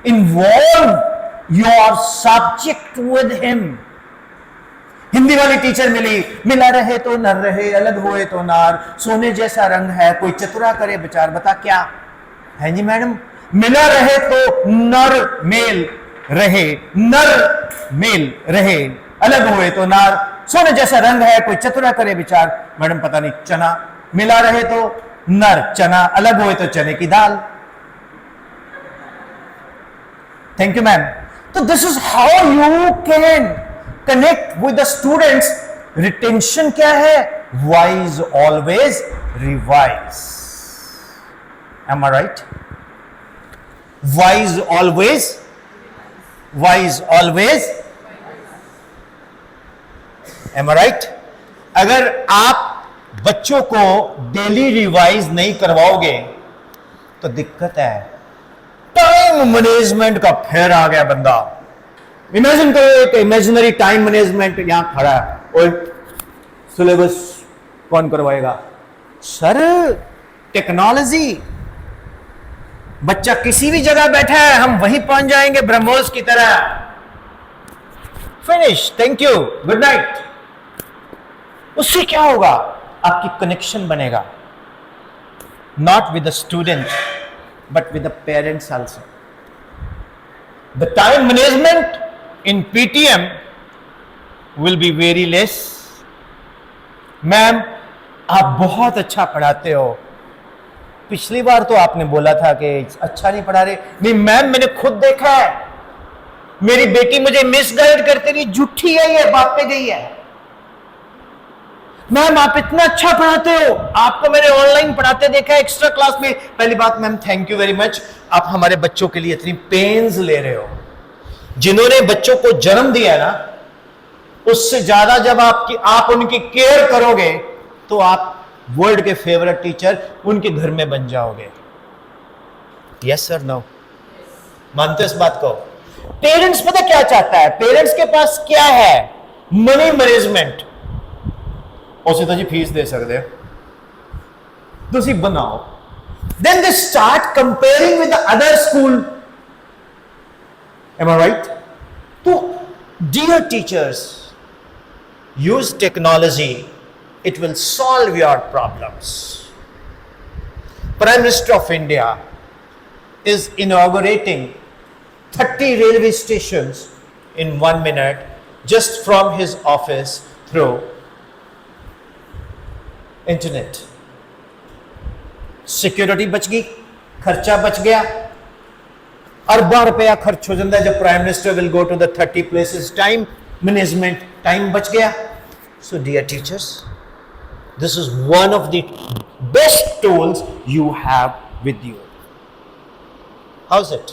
[SPEAKER 1] involve your subject with him. Hindi वाली टीचर मिला रहे तो नर रहे, अलग हुए तो नार, सोने जैसा रंग है, कोई चतुरा करे विचार, बता क्या है जी मैडम? मिला रहे तो नर मेल रहे, अलग हुए तो नार, सोने जैसा रंग है, कोई चतुरा करे विचार, मैडम पता नहीं चना। मिला रहे तो नर चना, अलग हुए तो चने की दाल। Thank you ma'am. तो this is how you can connect with the students. Retention क्या है? Wise always revise. Am I right? Wise always. Am I right? अगर आप बच्चों को डेली रिवाइज नहीं करवाओगे तो दिक्कत है। टाइम मैनेजमेंट का फिर आ गया बंदा। इमेजिन करो एक इमेजिनरी टाइम मैनेजमेंट यहां खड़ा है और सिलेबस कौन करवाएगा? Sir technology. बच्चा किसी भी जगह बैठा है, हम वहीं पहुंच जाएंगे ब्रह्मोस की तरह। Finish, thank you, good night. उससे क्या होगा? आपकी कनेक्शन बनेगा, not with the student but with the parents also. The time management in PTM will be very less. Ma'am आप बहुत अच्छा पढ़ाते हो। पिछली बार तो आपने बोला था कि अच्छा नहीं पढ़ा रहे। नहीं मैम, मैंने खुद देखा है, मेरी बेटी मुझे मिसगाइड करती रही, झूठी है ये, बात पे गई है। मैम आप इतना अच्छा पढ़ाते हो, आपको मैंने ऑनलाइन पढ़ाते देखा है एक्स्ट्रा क्लास में। पहली बात ma'am, thank you very much, आप हमारे बच्चों के लिए इतनी पेन्स ले रहे हो। जिन्होंने बच्चों को जन्म दिया ना, उससे ज्यादा जब आप उनकी केयर करोगे तो आप वर्ल्ड के फेवरेट टीचर उनके घर में बन जाओगे। Yes sir, no? मानते हो इस बात को? पेरेंट्स पता क्या चाहता है? पेरेंट्स के पास क्या है? Money management. उसे तो जी फीस दे सकते तुसी बनाओ। Then they start comparing with the other school. Am I right? तो dear teachers, use technology, it will solve your problems. Prime Minister of India is inaugurating 30 railway stations in 1 minute just from his office through internet. Security बच गई, खर्चा बच गया, अरबा रुपया खर्च हो जाता है जब prime minister will go to the 30 places. Time management, time बच गया। So dear teachers, this is one of the best tools you have with you. How's it?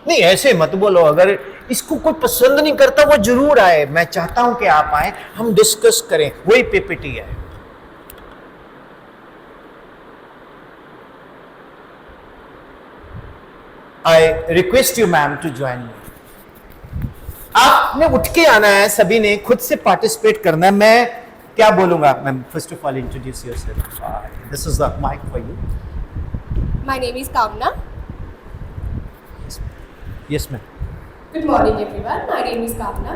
[SPEAKER 1] नहीं ऐसे मत बोलो, अगर इसको कोई पसंद नहीं करता वो जरूर आए। मैं चाहता हूं कि आप आए, हम डिस्कस करें, वही पीपीटी है। I request you ma'am to join me. आपने उठ के आना है, सभी ने खुद से पार्टिसिपेट करना है। मैं क्या बोलूंगा ma'am? First of all introduce yourself. This is the mic for you.
[SPEAKER 5] My name is Kamna.
[SPEAKER 1] Yes ma'am.
[SPEAKER 5] Good morning, everyone. My name is Kamna.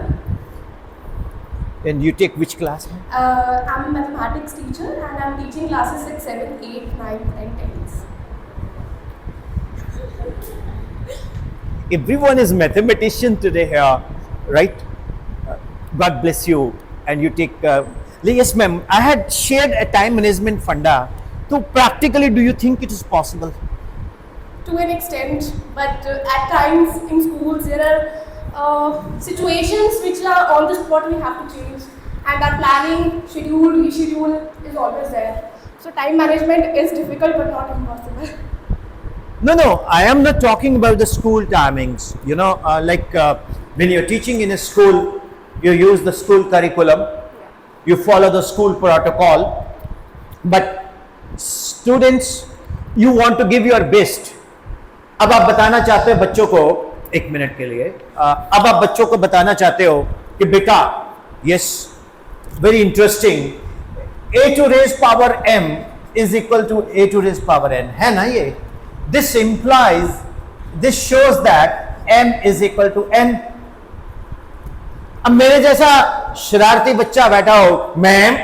[SPEAKER 1] And you take which class ma'am?
[SPEAKER 5] I'm a mathematics teacher and I'm teaching classes at 7th, 8th, 9th, and 10th.
[SPEAKER 1] Everyone is mathematician today here, right? God bless you. And you take. Yes, ma'am. I had shared a time management funda. So practically, do you think it is possible?
[SPEAKER 5] To an extent, but at times in schools there are situations which are on the spot we have to change, and our planning, schedule, reschedule is always there. So time management is difficult but not impossible.
[SPEAKER 1] No, no. I am not talking about the school timings. You know, when you're teaching in a school, you use the school curriculum, you follow the school protocol. But students, you want to give your best. अब आप बताना चाहते हो बच्चों को, एक minute के लिए, अब आप बच्चों को बताना चाहते हो कि बेटा, yes, very interesting, a to raise power m is equal to a to raise power n, है ना ये? This implies, this shows that m is equal to n. अब मेरे जैसा शरारती बच्चा बैठा हो, मैम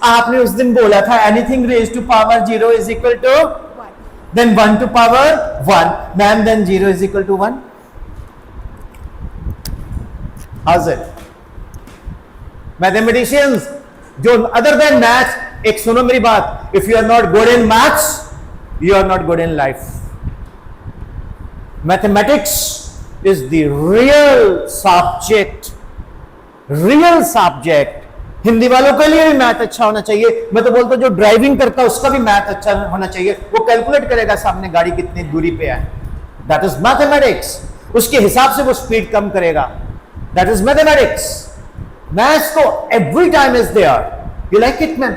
[SPEAKER 1] आपने उस दिन बोला था anything raised to power 0 is equal to
[SPEAKER 5] 1.
[SPEAKER 1] then 1 to power 1, ma'am then 0 is equal to 1. How's it? Mathematicians, जो other than maths, एक सुनो मेरी बात, if you are not good in maths, you are not good in life. Mathematics is the real subject. Real subject. Hindi वालों के लिए भी math अच्छा होना चाहिए। मैं तो बोलता हूं जो ड्राइविंग करता है उसका भी मैथ अच्छा होना चाहिए। वो कैलकुलेट करेगा सामने गाड़ी कितनी दूरी पे है। That is mathematics. उसके हिसाब से वो स्पीड कम करेगा। That is mathematics. मैथ्स तो every time is there. You like it ma'am?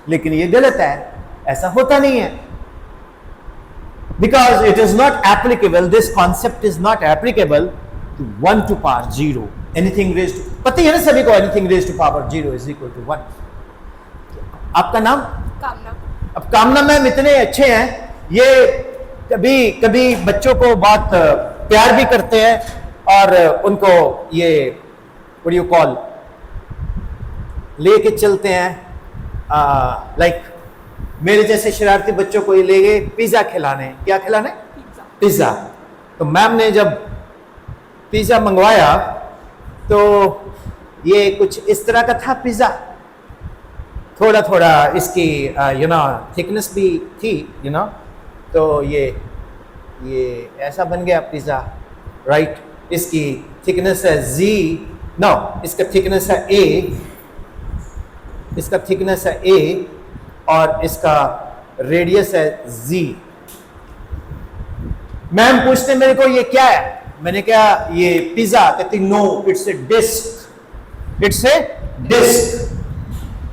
[SPEAKER 1] लेकिन ये गलत है, ऐसा होता नहीं है। Because it is not applicable, this concept is not applicable to 1 to power 0. Anything raised to, पता ही है ना सभी को, anything raised to power 0 is equal to 1. आपका नाम?
[SPEAKER 5] Kamna.
[SPEAKER 1] अब कामना मैम इतने अच्छे हैं, ये कभी कभी बच्चों को बहुत प्यार भी करते हैं और उनको ये what do you call लेके चलते हैं। लाइक मेरे जैसे शरारती बच्चों को ये ले गए पिज्जा खिलाने। क्या खिलाने? पिज्जा। तो मैम ने जब पिज्जा मंगवाया तो ये कुछ इस तरह का था पिज्जा, थोड़ा थोड़ा इसकी थिकनेस भी थी, तो ये ऐसा बन गया पिज्जा, राइट। इसकी थिकनेस है जी, नो इसका थिकनेस है ए, इसका थिकनेस है ए और इसका रेडियस है जी। मैम पूछते मेरे को ये क्या है, मैंने कहा ये पिज्जा, कहती no it's a disc, it's a disc.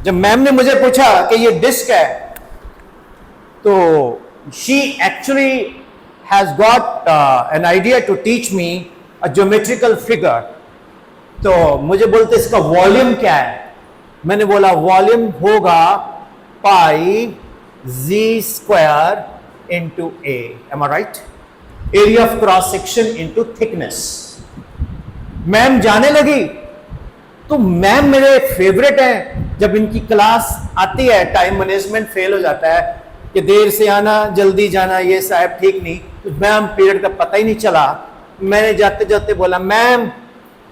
[SPEAKER 1] जब मैम ने मुझे पूछा कि ये डिस्क है, तो she actually has got an idea to teach me a geometrical figure. तो मुझे बोलते इसका वॉल्यूम क्या है, मैंने बोला वॉल्यूम होगा पाई जी square into A, am I right, area of cross section into thickness. Ma'am जाने लगी, तो मैम मेरे फेवरेट हैं। जब इनकी क्लास आती है, टाइम मैनेजमेंट फेल हो जाता है कि देर से आना जल्दी जाना, ये साहब ठीक नहीं, तो मैम पीरियड का पता ही नहीं चला। मैंने जाते जाते बोला मैम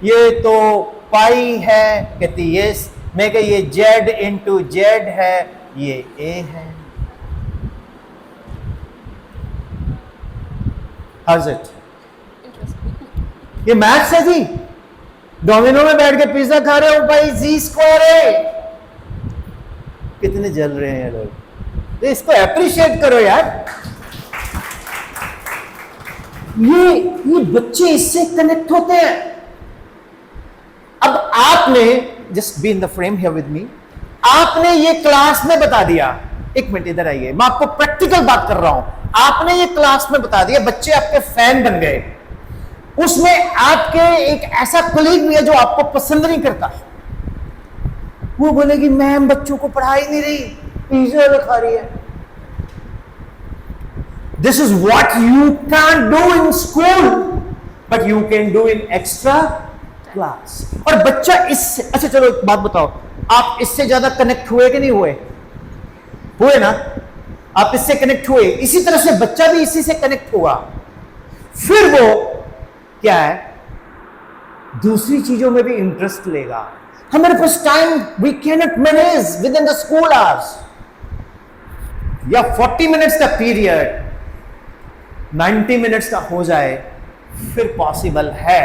[SPEAKER 1] ये तो पाई है, कहती यस। मैं कहा ये जेड इंटू जेड है, ये ए है। How's it? ये मैथ्स है जी। डोमिनो में बैठ के पिज्जा खा रहे हो भाई, जी स्क्वायर है। कितने जल रहे हैं लोग, तो इसको अप्रिशिएट करो यार। ये बच्चे इससे कनेक्ट होते हैं। अब आपने just be in the frame here with me, आपने ये क्लास में बता दिया, एक मिनट इधर आइए, मैं आपको प्रैक्टिकल बात कर रहा हूं। आपने ये क्लास में बता दिया, बच्चे आपके फैन बन गए, उसमें आपके एक ऐसा कलीग भी है जो आपको पसंद नहीं करता, वो बोलेगी मैम बच्चों को पढ़ा ही नहीं रही, पिज्जा खा रही है। This is what you can do in school, but you can do in extra class. और बच्चा इससे, अच्छा चलो एक बात बताओ, आप इससे ज्यादा कनेक्ट हुए कि नहीं हुए? हुए ना? आप इससे कनेक्ट हुए, इसी तरह से बच्चा भी इसी से कनेक्ट हुआ। फिर वो क्या है, दूसरी चीजों में भी इंटरेस्ट लेगा। हमारे पास time we can not manage within the school hours, या 40 मिनट्स का पीरियड 90 मिनट्स का हो जाए, फिर पॉसिबल है,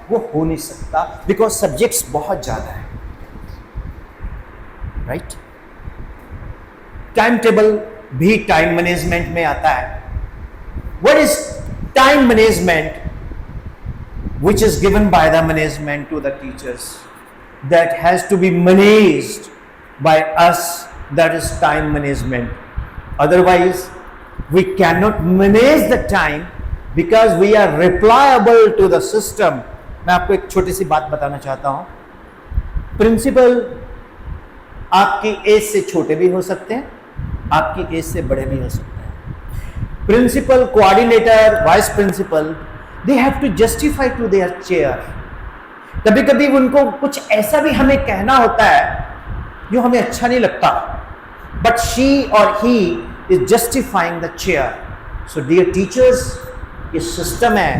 [SPEAKER 1] वो हो नहीं सकता, बिकॉज सब्जेक्ट्स बहुत ज्यादा है, राइट। टाइम टेबल भी टाइम मैनेजमेंट में आता है। What is time management? which is given by the management to the teachers, that has to be managed by us, that is time management. Otherwise we cannot manage the time because we are replicable to the system. मैं आपको एक छोटी सी बात बताना चाहता हूं। Principal आपकी as से छोटे भी हो सकते हैं, आपकी एज से बड़े भी हो सकते हैं। Principal, coordinator, vice principal, they have to justify to their chair. कभी कभी उनको कुछ ऐसा भी हमें कहना होता है जो हमें अच्छा नहीं लगता, but she or he is justifying the chair. So dear teachers, ये system है,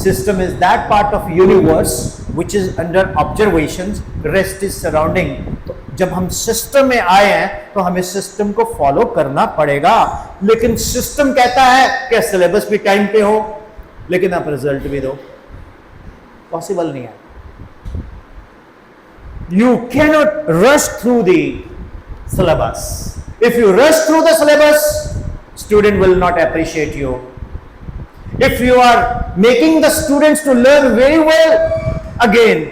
[SPEAKER 1] system is that part of universe which is under observations, rest is surrounding. तो जब हम सिस्टम में आए हैं तो हमें सिस्टम को फॉलो करना पड़ेगा, लेकिन सिस्टम कहता है कि सिलेबस भी टाइम पे हो, लेकिन आप रिजल्ट भी दो, पॉसिबल नहीं है। You cannot rush through the syllabus. If you rush through the syllabus, student will not appreciate you. If you are making the students to learn very well, again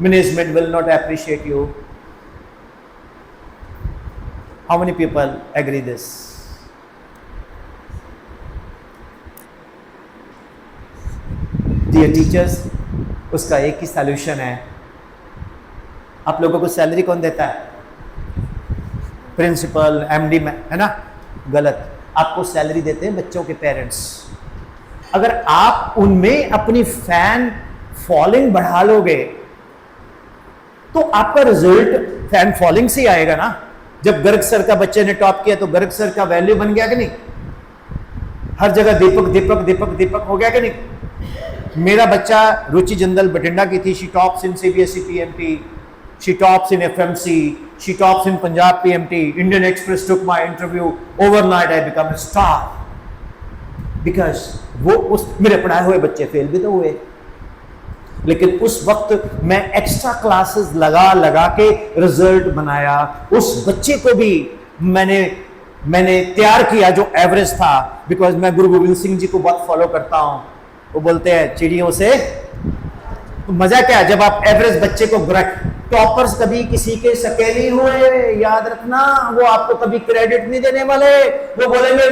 [SPEAKER 1] management will not appreciate you. How many people agree this? Dear teachers, उसका एक ही solution है। आप लोगों को salary कौन देता है? Principal, MD में, है ना? गलत। आपको सैलरी देते हैं बच्चों के पेरेंट्स। अगर आप उनमें अपनी फैन फॉलोइंग बढ़ा लोगे तो आपका रिजल्ट फैन फॉलोइंग से ही आएगा ना। जब गर्ग सर का बच्चे ने टॉप किया तो गर्ग सर का वैल्यू बन गया कि नहीं? हर जगह दीपक दीपक दीपक दीपक हो गया कि नहीं? मेरा बच्चा रुचि जिंदल बठिंडा की थी, she tops in CBSE PMT, She tops in FMC. She tops in Punjab PMT. Indian Express took my interview. Overnight I become a star. Because वो उस मेरे पढ़ाए हुए बच्चे फेल भी तो हुए, लेकिन उस वक्त मैं एक्स्ट्रा क्लासेस लगा लगा के रिजल्ट बनाया. उस बच्चे को भी मैंने तैयार किया जो एवरेज था. बिकॉज मैं गुरु गोविंद सिंह जी को बहुत फॉलो करता हूं. वो बोलते हैं चिड़ियों से तो मजा क्या जब आप एवरेज बच्चे को टॉपर्स कभी किसी के सके नहीं हुए, याद रखना. वो आपको कभी क्रेडिट नहीं देने वाले. वो बोलेंगे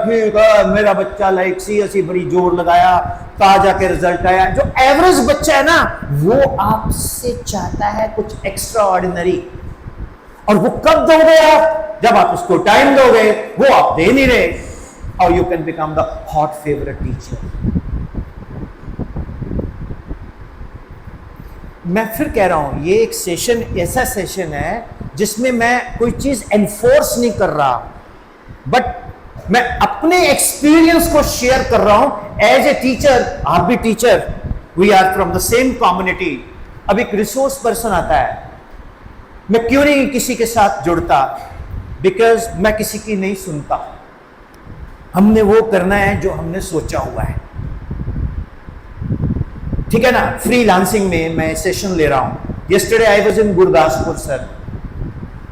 [SPEAKER 1] ठीक है मेरा बच्चा लाइक सी असी बड़ी जोर लगाया ता जाके रिजल्ट आया. जो एवरेज बच्चा है ना वो आपसे चाहता है कुछ एक्स्ट्रा ऑर्डिनरी. और वो कब दोगे आप? जब आप उसको टाइम दोगे. वो आप दे नहीं रहे. और you can become the hot favourite teacher. मैं फिर कह रहा हूं ये एक सेशन ऐसा सेशन है जिसमें मैं कोई चीज एनफोर्स नहीं कर रहा, बट मैं अपने एक्सपीरियंस को शेयर कर रहा हूं एज ए टीचर. आप भी teacher, we are from the same community. अब एक रिसोर्स पर्सन आता है, मैं क्यों नहीं किसी के साथ जुड़ता? बिकॉज मैं किसी की नहीं सुनता. हमने वो करना है जो हमने सोचा हुआ है. ठीक है ना. फ्रीलांसिंग में मैं सेशन ले रहा हूं. Yesterday I was in Gurdaspur. Sir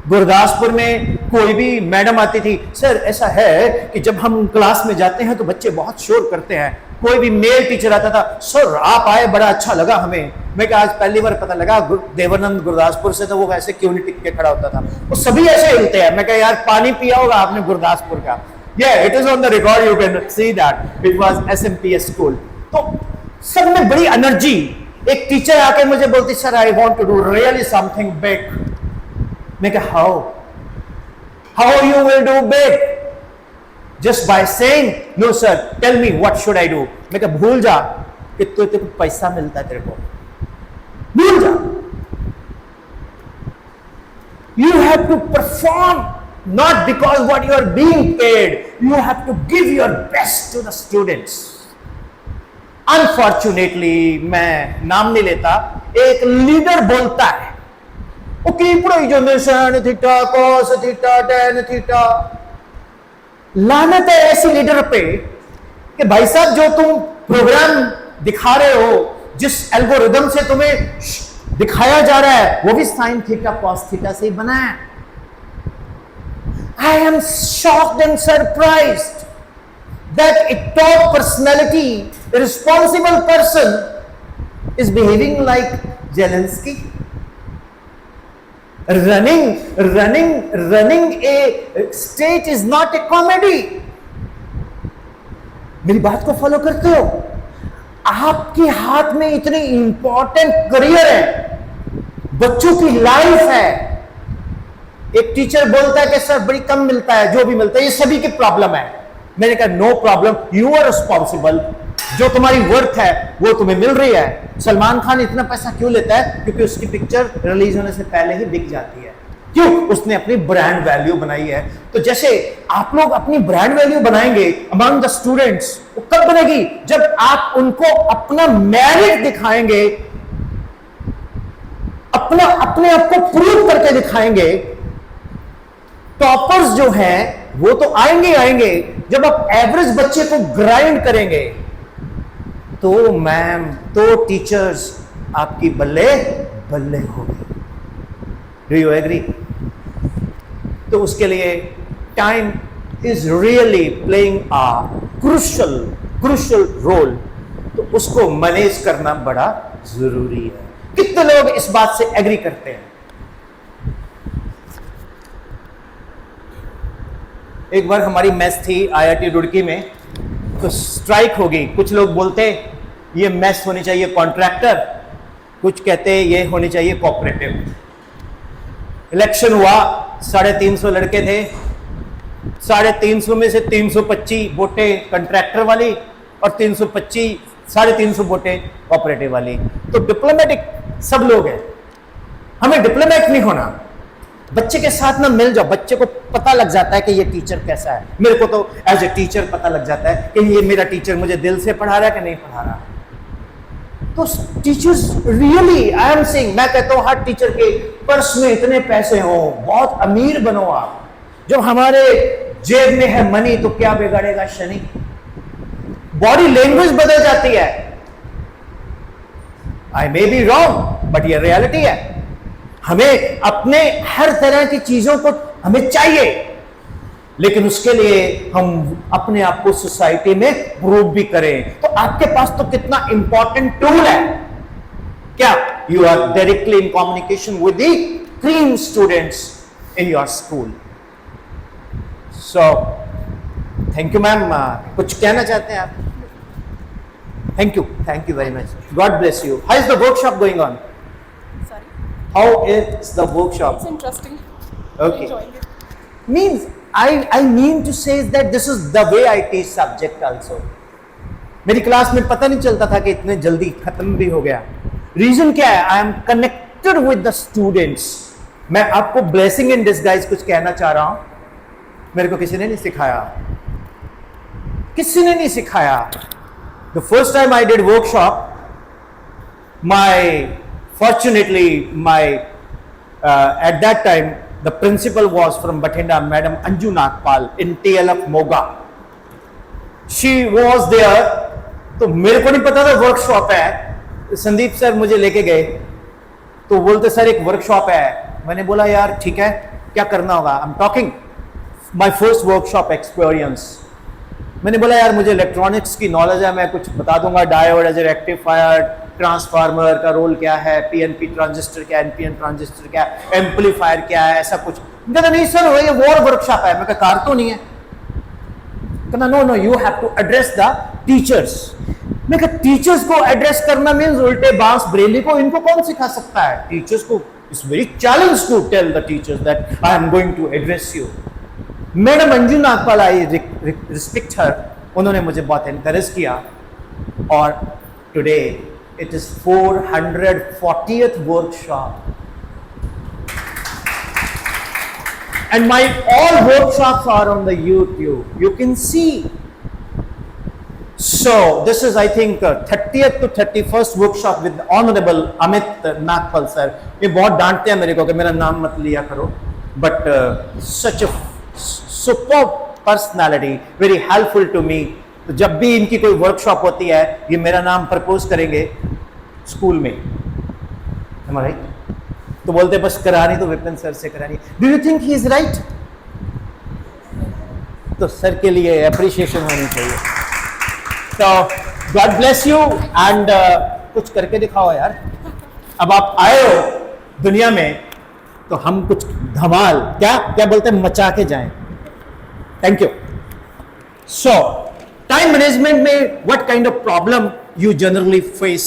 [SPEAKER 1] Gurdaspur में कोई भी मैडम आती थी. सर ऐसा है कि जब हम क्लास में जाते हैं तो बच्चे बहुत शोर करते हैं. कोई भी मेल टीचर आता था, सर आप आए बड़ा अच्छा लगा हमें. मैं कहा आज पहली बार पता लगा देवानंद गुरदासपुर से, तो वो ऐसे क्यों नहीं टिक के खड़ा होता था. वो सभी ऐसे हिलते हैं. मैं कहा यार पानी पिया होगा आपने गुरदासपुर का. It is on the record, you can see that it was SMPS school. तो सब में बड़ी एनर्जी. एक टीचर आके मुझे बोलती sir I want to do really something big. मैं कहा how you will do big? Just by saying no sir tell me what should I do. मैं कहा भूल जा कि तेरे को पैसा मिलता है. तेरे को भूल जा. You have to perform not because what you are being paid. You have to give your best to the students. Unfortunately मैं नाम नहीं लेता, एक लीडर बोलता है ओके पढ़ाई जो sine theta cos theta tan theta. लानत है ऐसी लीडर पे कि भाई साहब जो तुम प्रोग्राम दिखा रहे हो, जिस एल्गोरिदम से तुम्हें दिखाया जा रहा है वो भी साइन थीटा कॉस थीटा से ही बना है. I am shocked and surprised that a top personality, a responsible person is behaving like Zelensky. Running a state is not a comedy. मेरी बात को फॉलो करते हो? आपके हाथ में इतनी इंपॉर्टेंट करियर है, बच्चों की लाइफ है. एक टीचर बोलता है कि सर बड़ी कम मिलता है, जो भी मिलता है ये सभी की प्रॉब्लम है. मैंने कहा no problem, you are responsible. जो तुम्हारी वर्थ है वो तुम्हें मिल रही है. सलमान खान इतना पैसा क्यों लेता है? क्योंकि उसकी पिक्चर रिलीज होने से पहले ही बिक जाती है. क्यों? उसने अपनी ब्रांड वैल्यू बनाई है. तो जैसे आप लोग अपनी ब्रांड वैल्यू बनाएंगे अमंग द स्टूडेंट्स, वो कब बनेगी? जब आप उनको अपना मेरिट दिखाएंगे, अपने आप को प्रूव करके दिखाएंगे. टॉपर्स जो हैं वो तो आएंगे. जब आप एवरेज बच्चे को ग्राइंड करेंगे तो मैम तो टीचर्स आपकी बल्ले बल्ले होगी. Do you agree? तो उसके लिए time is really playing a crucial role. तो उसको मैनेज करना बड़ा जरूरी है. कितने लोग इस बात से एग्री करते हैं? एक बार हमारी मेस थी IIT रुड़की में, तो स्ट्राइक होगी. कुछ लोग बोलते ये मेस होनी चाहिए कॉन्ट्रैक्टर, कुछ कहते ये होनी चाहिए कोऑपरेटिव. इलेक्शन हुआ, 350 लड़के थे. 350 में से 325 वोटें कॉन्ट्रैक्टर वाली और 325 वोटें कोऑपरेटिव वाली. तो डिप्लोमेटिक सब लोग हैं. हमें डिप्लोमेट नहीं होना. बच्चे के साथ ना मिल जाओ. बच्चे को पता लग जाता है कि ये टीचर कैसा है. मेरे को तो एज ए टीचर पता लग जाता है कि ये मेरा टीचर मुझे दिल से पढ़ा रहा है कि नहीं पढ़ा रहा. तो teachers really, I am saying, मैं कहता हूं हर टीचर के पर्स में इतने पैसे हो, बहुत अमीर बनो आप। जब हमारे जेब में है मनी तो क्या बिगाड़ेगा शनि। बॉडी लैंग्वेज बदल जाती है। आई मे बी रॉन्ग बट ये रियलिटी है। हमें अपने हर तरह की चीजों को हमें चाहिए, लेकिन उसके लिए हम अपने आप को सोसाइटी में प्रूव भी करें। तो आपके पास तो कितना इंपॉर्टेंट टूल है। क्या? You are directly in communication with the clean students in your school. So thank you ma'am. कुछ कहना चाहते हैं आप? Thank you very much. God bless you. How is the workshop going on?
[SPEAKER 5] Sorry.
[SPEAKER 1] How is the workshop?
[SPEAKER 5] It's interesting.
[SPEAKER 1] Okay.
[SPEAKER 5] Enjoying it.
[SPEAKER 1] Means I mean to say is that this is the way I teach subject also. मेरी class में पता नहीं चलता था कि इतने जल्दी खत्म भी हो गया। रीजन क्या है? I am connected with the students. मैं आपको ब्लेसिंग इन डिस्गाइज कुछ कहना चाह रहा हूं। मेरे को किसी ने नहीं सिखाया, किसी ने नहीं सिखाया। The first time I did workshop, fortunately my at that time the principal was from Bathinda, Madam Anju Nagpal in TLF Moga. She was there. तो मेरे को नहीं पता था वर्कशॉप है। संदीप सर मुझे लेके गए तो बोलते सर एक वर्कशॉप है। मैंने बोला यार ठीक है, क्या करना होगा? आई am talking my first workshop experience. मैंने बोला यार मुझे इलेक्ट्रॉनिक्स की नॉलेज है, मैं कुछ बता दूंगा, diode as a rectifier, transformer का रोल क्या है, पीएनपी ट्रांजिस्टर क्या है, एनपीएन ट्रांजिस्टर क्या है, एम्पलीफायर क्या है, ऐसा कुछ। कहता नहीं सर ये वो वर्कशॉप है। मैं कहा कार तो नहीं है। कहता no you have to address the teachers. मैं कहा टीचर्स को एड्रेस करना मीन्स उल्टे बांस बरेली को इनको कौन सिखा सकता है? टीचर्स को it's very challenge to tell the teachers that I am going to address you. Madam Anju Nagpal, I respect her, उन्होंने मुझे बहुत एनकरेज किया और today it is 440th workshop and my all workshops are on the YouTube, you can see. So this is I think 30th to 31st workshop with honorable Amit Nagpal sir. ये बहुत डांटते हैं मेरे को कि मेरा नाम मत लिया करो, but such a superb personality, very helpful to me. तो जब भी इनकी कोई वर्कशॉप होती है ये मेरा नाम प्रपोज करेंगे स्कूल में, am I right? तो बोलते बस करानी तो विपिन सर से करानी। Do you think he is right? तो सर के लिए अप्रिशिएशन होनी चाहिए। तो गॉड ब्लेस यू एंड कुछ करके दिखाओ यार। अब आप आए हो दुनिया में तो हम कुछ धमाल क्या क्या बोलते हैं मचा के जाएं। Thank you. So time management में what kind of problem you generally face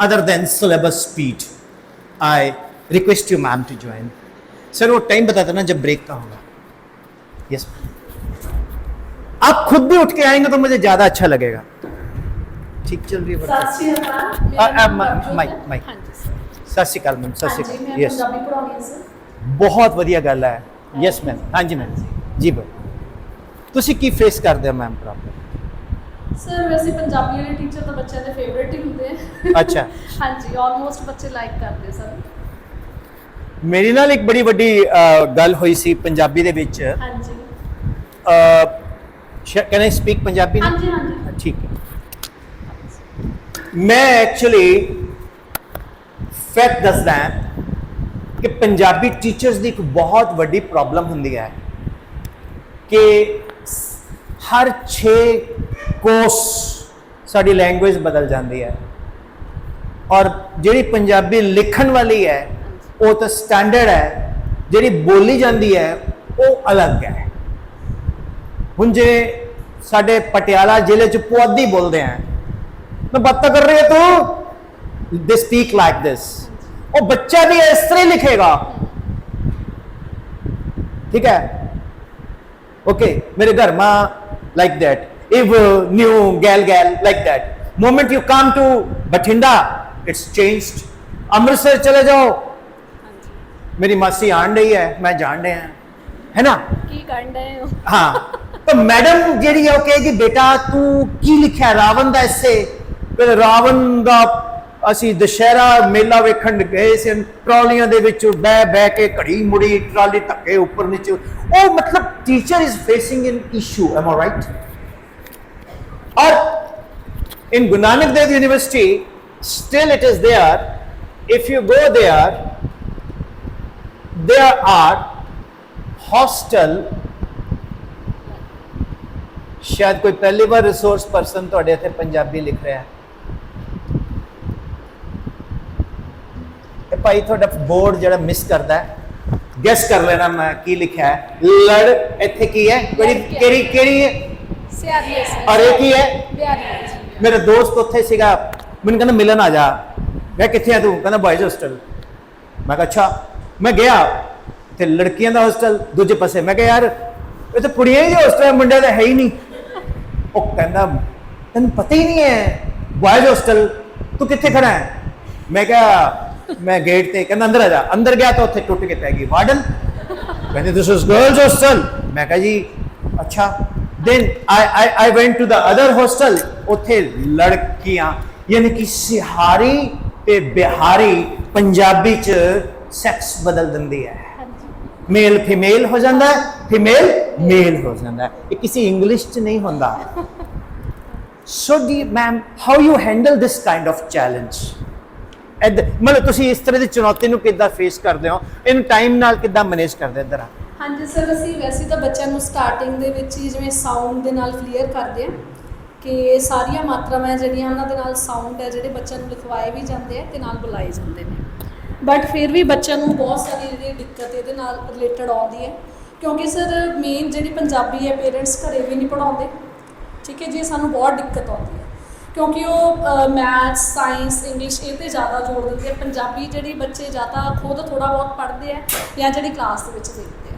[SPEAKER 1] other than syllabus speed? I request you ma'am to join. Sir वो टाइम बता देना जब ब्रेक का होगा। यस आप खुद भी उठ के आएंगे तो मुझे ज्यादा अच्छा लगेगा। ठीक चल रही है
[SPEAKER 6] सत श्री अकाल।
[SPEAKER 1] माइक सत श्री अकाल मैम। सत श्री
[SPEAKER 6] ਹਾਂਜੀ
[SPEAKER 1] अकाल।
[SPEAKER 6] ਮੈਂ
[SPEAKER 1] यस
[SPEAKER 6] ਪੰਜਾਬੀ ਪੜ੍ਹਾਉਂਦੀ ਹਾਂ ਸਰ।
[SPEAKER 1] ਬਹੁਤ ਵਧੀਆ ਗੱਲ ਹੈ। Yes ma'am. ਹਾਂਜੀ ਮੈਮ ਜੀ ਬੋਲ। ਤੁਸੀਂ ਕੀ ਫੇਸ ਕਰਦੇ ਹੋ ਮੈਮ ਪ੍ਰੋਬਲਮ?
[SPEAKER 6] ਸਰ ਵੈਸੇ ਪੰਜਾਬੀ ਵਾਲੇ ਟੀਚਰ ਤਾਂ ਬੱਚਿਆਂ ਦੇ ਫੇਵਰੇਟ ਹੀ ਹੁੰਦੇ ਆ।
[SPEAKER 1] ਅੱਛਾ।
[SPEAKER 6] ਹਾਂਜੀ ਆਲਮੋਸਟ ਬੱਚੇ ਲਾਈਕ ਕਰਦੇ ਸਰ।
[SPEAKER 1] ਮੇਰੀ ਨਾਲ ਇੱਕ ਬੜੀ ਵੱਡੀ ਗੱਲ ਹੋਈ ਸੀ ਪੰਜਾਬੀ ਦੇ ਵਿੱਚ।
[SPEAKER 6] ਹਾਂਜੀ
[SPEAKER 1] कैन आई स्पीक पंजाबी?
[SPEAKER 6] ਹਾਂਜੀ ਹਾਂਜੀ
[SPEAKER 1] ठीक है। मैं एक्चुअली फैक्ट दसदा कि पंजाबी टीचर्स की एक बहुत बड़ी प्रॉब्लम होंदी है कि हर 6 कोर्स साड़ी लैंग्वेज बदल जाती है और जिहड़ी पंजाबी लिखण वाली है वो तो स्टैंडर्ड है, जिहड़ी बोली जाती है वो अलग है। हुण जे साडे पटियाला जिले च पुआधी बोलते हैं, मैं बात कर रही है तो दे स्पीक लाइक दिस, और बच्चा भी इस तरह लिखेगा। ठीक है, ओके मेरे घर में लाइक दैट इव न्यू गैल गैल like that. Moment you come to Bathinda it's changed. Amritsar चले जाओ, मेरी मासी आन रही है, मैं जान रहे हैं, है ना?
[SPEAKER 6] ਕੀ ਕਰਨ ਡਏ ਹੋ?
[SPEAKER 1] हाँ तो मैडम जी कहेगी बेटा तू की लिखा रावण का इसे, फिर रावण का ਅਸੀਂ ਦੁਸ਼ਹਿਰਾ ਮੇਲਾ ਵੇਖਣ ਗਏ ਸੀ, ਟਰਾਲੀਆਂ ਦੇ ਵਿੱਚ ਬਹਿ ਬਹਿ ਕੇ ਘੜੀ ਮੁੜੀ ਟਰਾਲੀ ਧੱਕੇ ਉੱਪਰ ਨੀਚੇ। ਉਹ ਮਤਲਬ teacher is facing N issue, M I right? और in Guru Nanak Dev University still it is there. If you go there are hostel, शायद कोई पहली बार रिसोर्स पर्सन ਤੁਹਾਡੇ ਇੱਥੇ ਪੰਜਾਬੀ ਲਿਖ ਰਿਹਾ ਹੈ। ਇਹ ਭਾਈ ਤੁਹਾਡਾ ਬੋਰਡ ਜਿਹੜਾ ਮਿਸ ਕਰਦਾ ਹੈ, ਗੈਸ ਕਰ ਲੈਣਾ ਮੈਂ ਕੀ ਲਿਖਿਆ ਹੈ। ਲੜ ਇੱਥੇ ਕੀ ਹੈ, ਕਿਹੜੀ ਹੈ? और एक ही है। मेरा दोस्त उत्थे सीगा, मैंने कहना मिलन आ जा। मैं किथे है तू? कहना बॉयज हॉस्टल। मैं कहा अच्छा। मैं गया ते लड़कियां दा हॉस्टल दूजे पासे। मैं कहा यार ये तो कुड़ियां ही हॉस्टल है, मुंडे तो है ही नहीं। वो कहना तैनूं पता ही नहीं है बॉयज हॉस्टल, तू किथे खड़ा है? मैं कहा मैं गेट ते। कहना अंदर आ जा। अंदर गया तो उत्थे टुट के पै गई वार्डन, कहते दिस इज गर्ल्स हॉस्टल। मैं कहा जी अच्छा। Then I went to the other hostel, ਉੱਥੇ ਲੜਕੀਆਂ ਯਾਨੀ ਕਿ ਸਿਹਾਰੀ ਤੇ ਬਿਹਾਰੀ ਪੰਜਾਬੀ ਚ ਸੈਕਸ ਬਦਲ ਦਿੰਦੀ ਹੈ। ਮੇਲ ਫੀਮੇਲ ਹੋ ਜਾਂਦਾ ਹੈ, ਫੀਮੇਲ ਮੇਲ ਹੋ ਜਾਂਦਾ ਹੈ। ਇਹ ਕਿਸੇ ਇੰਗਲਿਸ਼ ਚ ਨਹੀਂ ਹੁੰਦਾ। So ma'am, how you handle this kind of challenge? ਮਤਲਬ ਤੁਸੀਂ ਇਸ ਤਰ੍ਹਾਂ ਦੀ ਚੁਣੌਤੀ ਨੂੰ ਕਿੱਦਾਂ ਫੇਸ ਕਰਦੇ ਹੋ, ਇਹਨੂੰ ਟਾਈਮ ਨਾਲ ਕਿੱਦਾਂ ਮੈਨੇਜ ਕਰਦੇ ਇੱਧਰ ਆ?
[SPEAKER 6] ਹਾਂਜੀ ਸਰ, ਅਸੀਂ ਵੈਸੇ ਤਾਂ ਬੱਚਿਆਂ ਨੂੰ ਸਟਾਰਟਿੰਗ ਦੇ ਵਿੱਚ ਹੀ ਜਿਵੇਂ ਸਾਊਂਡ ਦੇ ਨਾਲ ਕਲੀਅਰ ਕਰਦੇ ਆ ਕਿ ਸਾਰੀਆਂ ਮਾਤਰਾਵਾਂ ਜਿਹੜੀਆਂ ਉਹਨਾਂ ਦੇ ਨਾਲ ਸਾਊਂਡ ਹੈ ਜਿਹੜੇ ਬੱਚਿਆਂ ਨੂੰ ਲਿਖਵਾਏ ਵੀ ਜਾਂਦੇ ਆ ਤੇ ਨਾਲ ਬੁਲਾਏ ਜਾਂਦੇ ਨੇ। ਬਟ ਫਿਰ ਵੀ ਬੱਚਿਆਂ ਨੂੰ ਬਹੁਤ ਸਾਰੀ ਜਿਹੜੀ ਦਿੱਕਤ ਇਹਦੇ ਨਾਲ ਰਿਲੇਟਡ ਆਉਂਦੀ ਹੈ, ਕਿਉਂਕਿ ਸਰ ਮੇਨ ਜਿਹੜੀ ਪੰਜਾਬੀ ਹੈ ਪੇਰੈਂਟਸ ਘਰੇ ਵੀ ਨਹੀਂ ਪੜ੍ਹਾਉਂਦੇ, ਠੀਕ ਹੈ ਜੀ। ਸਾਨੂੰ ਬਹੁਤ ਦਿੱਕਤ ਆਉਂਦੀ ਹੈ ਕਿਉਂਕਿ ਉਹ ਮੈਥਸ, ਸਾਇੰਸ, ਇੰਗਲਿਸ਼ ਇਹ 'ਤੇ ਜ਼ਿਆਦਾ ਜ਼ੋਰ ਦਿੰਦੇ ਆ। ਪੰਜਾਬੀ ਜਿਹੜੀ ਬੱਚੇ ਜਾਂ ਤਾਂ ਖੁਦ ਥੋੜ੍ਹਾ ਬਹੁਤ ਪੜ੍ਹਦੇ ਆ ਜਾਂ ਜਿਹੜੀ ਕਲਾਸ ਦੇ ਵਿੱਚ ਦੇਖਦੇ ਆ।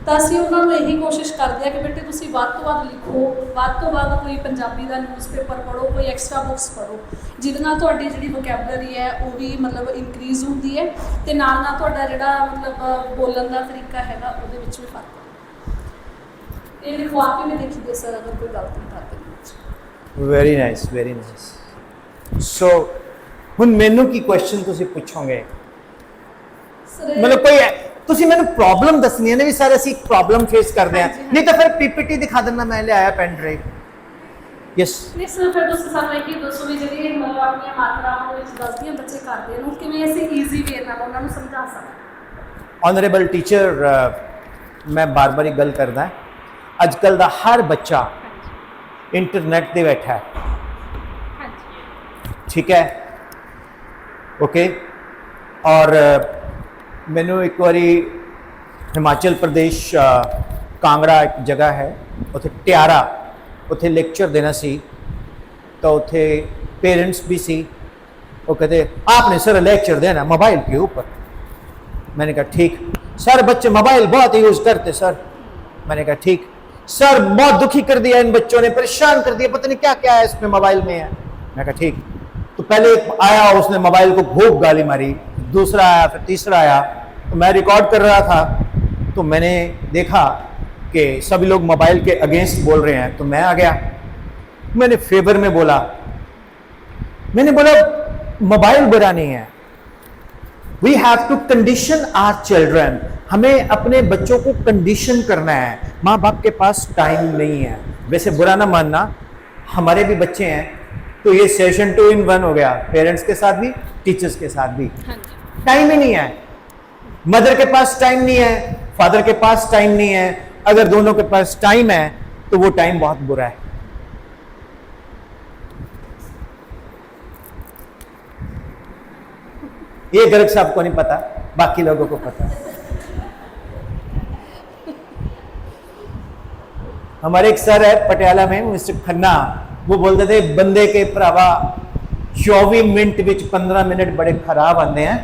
[SPEAKER 6] ਤਾਂ ਅਸੀਂ ਉਹਨਾਂ ਨੂੰ ਇਹੀ ਕੋਸ਼ਿਸ਼ ਕਰਦੇ ਆ ਕਿ ਬੇਟੇ ਤੁਸੀਂ ਵੱਧ ਤੋਂ ਵੱਧ ਲਿਖੋ, ਵੱਧ ਤੋਂ ਵੱਧ ਕੋਈ ਪੰਜਾਬੀ ਦਾ ਨਿਊਜ਼ਪੇਪਰ ਪੜ੍ਹੋ, ਕੋਈ ਐਕਸਟਰਾ ਬੁੱਕਸ ਪੜ੍ਹੋ, ਜਿਹਦੇ ਨਾਲ ਤੁਹਾਡੀ ਜਿਹੜੀ ਵੋਕੈਬਲਰੀ ਹੈ ਉਹ ਵੀ ਮਤਲਬ ਇਨਕਰੀਜ਼ ਹੁੰਦੀ ਹੈ ਅਤੇ ਨਾਲ ਨਾਲ ਤੁਹਾਡਾ ਜਿਹੜਾ ਮਤਲਬ ਬੋਲਣ ਦਾ ਤਰੀਕਾ ਹੈਗਾ ਉਹਦੇ ਵਿੱਚ ਵੀ ਫਰਕ ਹੈ। ਇਹ ਲਿਖਵਾ ਕੇ ਵੀ ਦੇਖੀਏ ਸਰ ਅਗਰ ਕੋਈ ਗਲਤੀ ਕਰਦੇ।
[SPEAKER 1] Very nice, very nice. So ਹੁਣ ਮੈਨੂੰ ਕੀ ਕੁਐਸਚਨ ਤੁਸੀਂ ਪੁੱਛੋਗੇ?
[SPEAKER 6] ਸਰ
[SPEAKER 1] ਮਤਲਬ ਕੋਈ ਤੁਸੀਂ ਮੈਨੂੰ ਪ੍ਰੋਬਲਮ ਦੱਸਣੀ ਹੈ ਨਾ ਵੀ ਸਰ ਅਸੀਂ ਇੱਕ ਪ੍ਰੋਬਲਮ ਫੇਸ ਕਰਦੇ ਹਾਂ, ਨਹੀਂ ਤਾਂ ਫਿਰ ਪੀਪੀਟੀ ਦਿਖਾ ਦੇਣਾ, ਮੈਂ ਲਿਆਇਆ ਪੈਨ ਡਰਾਈਵ। ਯੈਸ
[SPEAKER 6] ਨਹੀਂ ਸਰ, ਫਿਰ ਤੁਸੀਂ ਸਾਨੂੰ ਇਹ ਦੱਸੋ ਵੀ ਜਿਹੜੀ ਮਤਲਬ ਆਪਣੀਆਂ ਮਾਤਰਾਵਾਂ ਦੇ ਵਿੱਚ ਗਲਤੀਆਂ ਬੱਚੇ ਕਰਦੇ ਨੂੰ ਕਿਵੇਂ ਅਸੀਂ ਈਜ਼ੀ ਵੇ ਨਾਲ ਉਹਨਾਂ ਨੂੰ ਸਮਝਾ ਸਕਦੇ।
[SPEAKER 1] ऑनरेबल टीचर, मैं बार बार एक गल करदा, अजकल दा हर बच्चा इंटरनेट ते बैठा है, ठीक है, ओके। और मैनू एक बारी हिमाचल प्रदेश कांगड़ा एक जगह है उत्थे ट्यारा, उत्थे लेक्चर देना सी, तो उत्थे पेरेंट्स भी सी। वो कहते आपने सर लेक्चर देना मोबाइल के ऊपर। मैंने कहा ठीक। सर बच्चे मोबाइल बहुत यूज़ करते सर। मैंने कहा ठीक। सर बहुत दुखी कर दिया इन बच्चों ने, परेशान कर दिया, पता नहीं क्या क्या है इसमें मोबाइल में है। मैं कहा ठीक। तो पहले एक आया उसने मोबाइल को खूब गाली मारी, दूसरा आया, फिर तीसरा आया। तो मैं रिकॉर्ड कर रहा था तो मैंने देखा कि सभी लोग मोबाइल के अगेंस्ट बोल रहे हैं, तो मैं आ गया, मैंने फेवर में बोला। मैंने बोला मोबाइल बुरा नहीं है, we have to condition our children. हमें अपने बच्चों को कंडीशन करना है, माँ बाप के पास टाइम नहीं है। वैसे बुरा ना मानना, हमारे भी बच्चे हैं, तो ये सेशन 2 in 1 हो गया, पेरेंट्स के साथ भी टीचर्स के साथ भी। टाइम ही नहीं है, मदर के पास टाइम नहीं है, फादर के पास टाइम नहीं है। अगर दोनों के पास टाइम है तो वो टाइम बहुत बुरा है। ये गर्ग साहब को नहीं पता, बाकी लोगों को पता। हमारे एक सर है पटियाला में, मिस्टर खन्ना, वो बोलते थे बंदे के भरावा 24 मिनट विच 15 मिनट बड़े खराब आते हैं,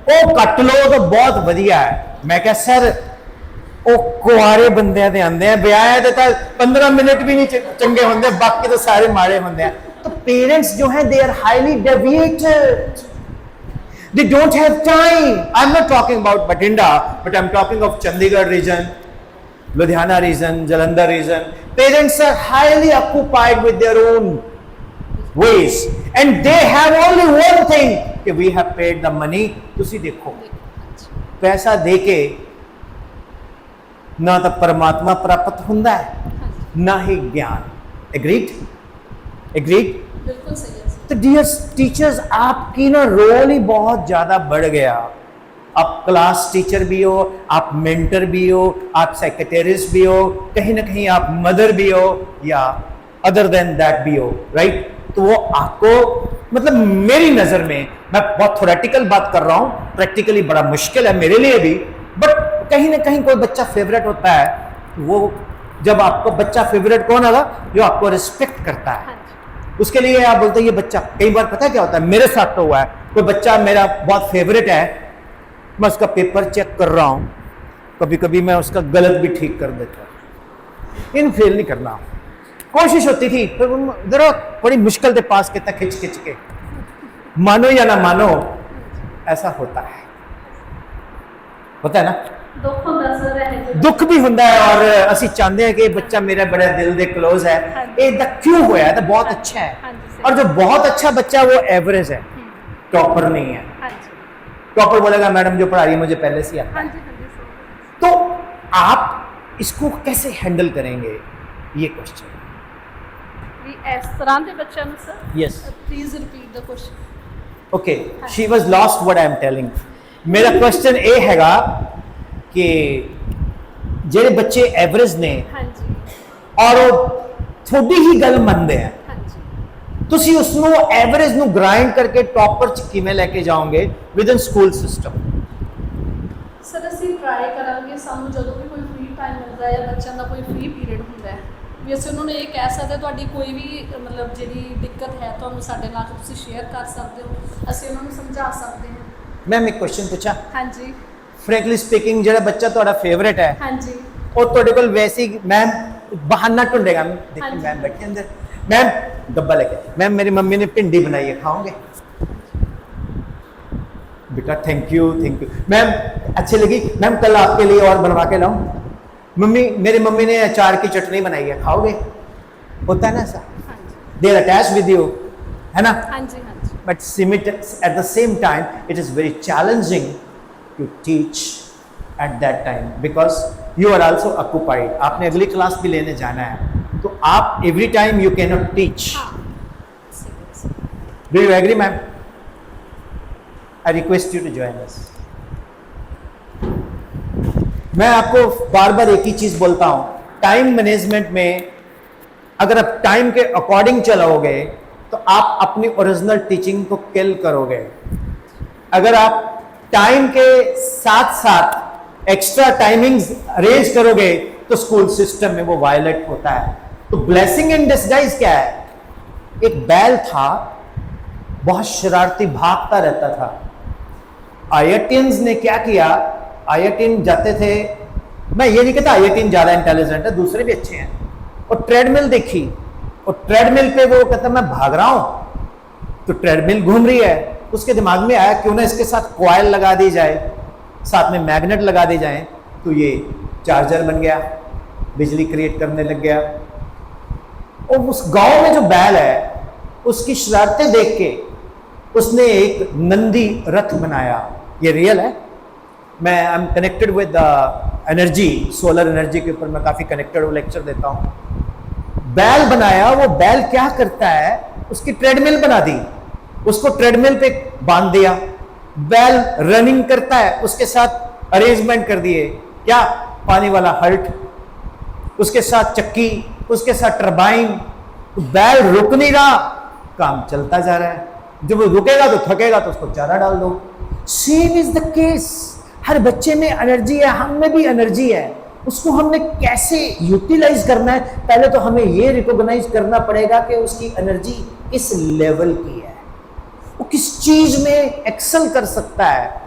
[SPEAKER 1] वो कट लो तो बहुत वधिया है। मैं क्या सर वो कुआरे बंदे दे आंदे हैं, ब्याह दे तां 15 मिनट भी नहीं चंगे होंदे, बाकी तो सारे माड़े होंदे हैं। तो पेरेंट्स जो हैं they are highly deviated, they don't have time. I'm not talking about Bathinda, but I'm talking of Chandigarh region, Ludhiana region, Jalandhar region. Parents are highly occupied with their own ways, and they have only one thing कि we have paid the money. ਤੁਸੀਂ ਦੇਖੋ ਪੈਸਾ ਦੇ ਕੇ ਨਾ ਤਾਂ ਪਰਮਾਤਮਾ ਪ੍ਰਾਪਤ ਹੁੰਦਾ ਹੈ ਨਾ ਹੀ ਗਿਆਨ। एग्रीड
[SPEAKER 6] बिल्कुल सही है सर।
[SPEAKER 1] तो डियर टीचर्स, आपकी ना रोल ही बहुत ज्यादा बढ़ गया। आप क्लास टीचर भी हो, आप मेंटर भी हो, आप सेक्रेटरीज भी हो, कहीं ना कहीं आप मदर भी हो या अदर देन दैट भी हो, राइट? तो वो आपको मतलब मेरी नजर में, मैं बहुत थोरेटिकल बात कर रहा हूं, प्रैक्टिकली बड़ा मुश्किल है मेरे लिए भी, बट कहीं ना कहीं कोई बच्चा फेवरेट होता है। वो जब आपको बच्चा फेवरेट कौन होगा? जो आपको रिस्पेक्ट करता है। उसके लिए आप बोलते हैं ये बच्चा, कई बार पता है क्या होता है, मेरे साथ तो हुआ है, कोई बच्चा मेरा बहुत फेवरेट है, मैं उसका पेपर चेक कर रहा हूं, कभी कभी मैं उसका गलत भी ठीक कर देता हूं। इन फेल नहीं करना, कोशिश होती थी, फिर जरा बड़ी मुश्किल से पास किया खिंच खिंच के, मानो या ना मानो ऐसा होता है ना।
[SPEAKER 6] दुख होता सर है,
[SPEAKER 1] दुख भी होता है, और ਅਸੀਂ ਚਾਹੁੰਦੇ हैं कि ये बच्चा मेरा बड़ा दिल दे क्लोज है, ये क्यों होया, तो बहुत अच्छा है। और जो बहुत अच्छा बच्चा वो एवरेज है, टॉपर नहीं है। टॉपर बोलेगा मैडम जो पढ़ा रही है मुझे पहले से आता है। तो आप इसको कैसे हैंडल करेंगे, ये क्वेश्चन।
[SPEAKER 6] इस तरह के बच्चों ਨੂੰ sir
[SPEAKER 1] yes,
[SPEAKER 6] please repeat the question.
[SPEAKER 1] Okay, she was lost what I am telling. मेरा क्वेश्चन ये हैगा कि ਜਿਹੜੇ ਬੱਚੇ ਐਵਰੇਜ ਨੇ
[SPEAKER 6] ਹਾਂਜੀ
[SPEAKER 1] ਔਰ ਉਹ ਥੋੜੀ ਹੀ ਗੱਲ ਮੰਨਦੇ ਆ,
[SPEAKER 6] ਹਾਂਜੀ
[SPEAKER 1] ਤੁਸੀਂ ਉਸ ਨੂੰ ਐਵਰੇਜ ਨੂੰ ਗ੍ਰਾਈਂਡ ਕਰਕੇ ਟੌਪਰ ਚ ਕਿਵੇਂ ਲੈ ਕੇ ਜਾਓਗੇ ਵਿਦਨ ਸਕੂਲ ਸਿਸਟਮ?
[SPEAKER 6] ਸਰ ਅਸੀਂ ਟਰਾਈ ਕਰਾਂਗੇ, ਸਾਨੂੰ ਜਦੋਂ ਵੀ ਕੋਈ ਫ੍ਰੀ ਟਾਈਮ ਮਿਲਦਾ ਹੈ, ਬੱਚਿਆਂ ਦਾ ਕੋਈ ਫ੍ਰੀ ਪੀਰੀਅਡ ਹੁੰਦਾ ਹੈ, ਵੀ ਅਸੀਂ ਉਹਨਾਂ ਨੂੰ ਇਹ ਕਹਿ ਸਕਦੇ ਤੁਹਾਡੀ ਕੋਈ ਵੀ ਮਤਲਬ ਜਿਹੜੀ ਦਿੱਕਤ ਹੈ ਤੁਹਾਨੂੰ ਸਾਡੇ ਨਾਲ ਤੁਸੀਂ ਸ਼ੇਅਰ ਕਰ ਸਕਦੇ ਹੋ, ਅਸੀਂ ਉਹਨਾਂ ਨੂੰ ਸਮਝਾ ਸਕਦੇ ਹਾਂ।
[SPEAKER 1] ਮੈਂ ਇੱਕ ਕੁਐਸਚਨ ਪੁੱਛਾਂ?
[SPEAKER 6] ਹਾਂਜੀ
[SPEAKER 1] फ्रेंकली स्पीकिंग, ਜਿਹੜਾ ਬੱਚਾ ਤੁਹਾਡਾ ਫੇਵरेट ਹੈ
[SPEAKER 6] ਹਾਂਜੀ
[SPEAKER 1] ਉਹ ਤੁਹਾਡੇ ਕੋਲ ਵੈਸੇ ਹੀ ਮੈਮ ਬਹਾਨਾ ਢੂੰਡੇਗਾ, ਦੇਖੋ
[SPEAKER 6] ਹਾਂਜੀ।
[SPEAKER 1] मैम बैठे अंदर, मैम डब्बा लेके, मैम मेरी मम्मी ने भिंडी बनाई है, खाओगे? बेटा थैंक यू मैम, अच्छी लगी मैम, कल आपके लिए और बनवा के लाऊं? मम्मी, मेरी मम्मी ने अचार की चटनी बनाई है, खाओगे? होता है ना ऐसा, they are attach with you, है ना?
[SPEAKER 6] ਹਾਂਜੀ ਹਾਂਜੀ
[SPEAKER 1] But at the same time it is very challenging to teach at that time because you are also occupied. आपने अगली क्लास भी लेने जाना है, तो आप every time you cannot teach. Do you agree, ma'am? I request you to join us. मैं आपको बार बार एक ही चीज बोलता हूं, टाइम मैनेजमेंट में अगर आप टाइम के अकॉर्डिंग चलोगे तो आप अपनी ओरिजिनल टीचिंग को किल करोगे। अगर आप टाइम के साथ साथ एक्स्ट्रा टाइमिंग्स अरेंज करोगे तो स्कूल सिस्टम में वो वायलेट होता है। तो ब्लेसिंग इन डिस्गाइज क्या है? एक बैल था, बहुत शरारती, भागता रहता था। आईआईटियंस ने क्या किया, आईआईटियन जाते थे, मैं ये नहीं कहता आईआईटियन ज्यादा इंटेलिजेंट है, दूसरे भी अच्छे हैं, और ट्रेडमिल देखी, और ट्रेडमिल पे वो कहता मैं भाग रहा हूं, तो ट्रेडमिल घूम रही है, उसके दिमाग में आया क्यों ना इसके साथ कॉइल लगा दी जाए, साथ में मैग्नेट लगा दी जाए, तो ये चार्जर बन गया, बिजली क्रिएट करने लग गया। और उस गांव में जो बैल है उसकी शरारतें देख के उसने एक नंदी रथ बनाया। ये रियल है, मैं I am connected with energy, solar energy के ऊपर मैं काफ़ी कनेक्टेड हूँ, लेक्चर देता हूँ। बैल बनाया, वो बैल क्या करता है, उसकी ट्रेडमिल बना दी, उसको ट्रेडमिल पे बांध दिया, बैल रनिंग करता है, उसके साथ अरेंजमेंट कर दिए, क्या पानी वाला हल्ट, उसके साथ चक्की, उसके साथ टरबाइन, तो बैल रुक नहीं रहा, काम चलता जा रहा है। जब वो रुकेगा तो थकेगा तो उसको चारा डाल दो। सेम इज द केस, हर बच्चे में एनर्जी है, हम में भी एनर्जी है, उसको हमने कैसे यूटिलाइज करना है, पहले तो हमें ये रिकॉग्नाइज करना पड़ेगा कि उसकी एनर्जी किस लेवल की है, वो किस चीज में एक्सेल कर सकता है।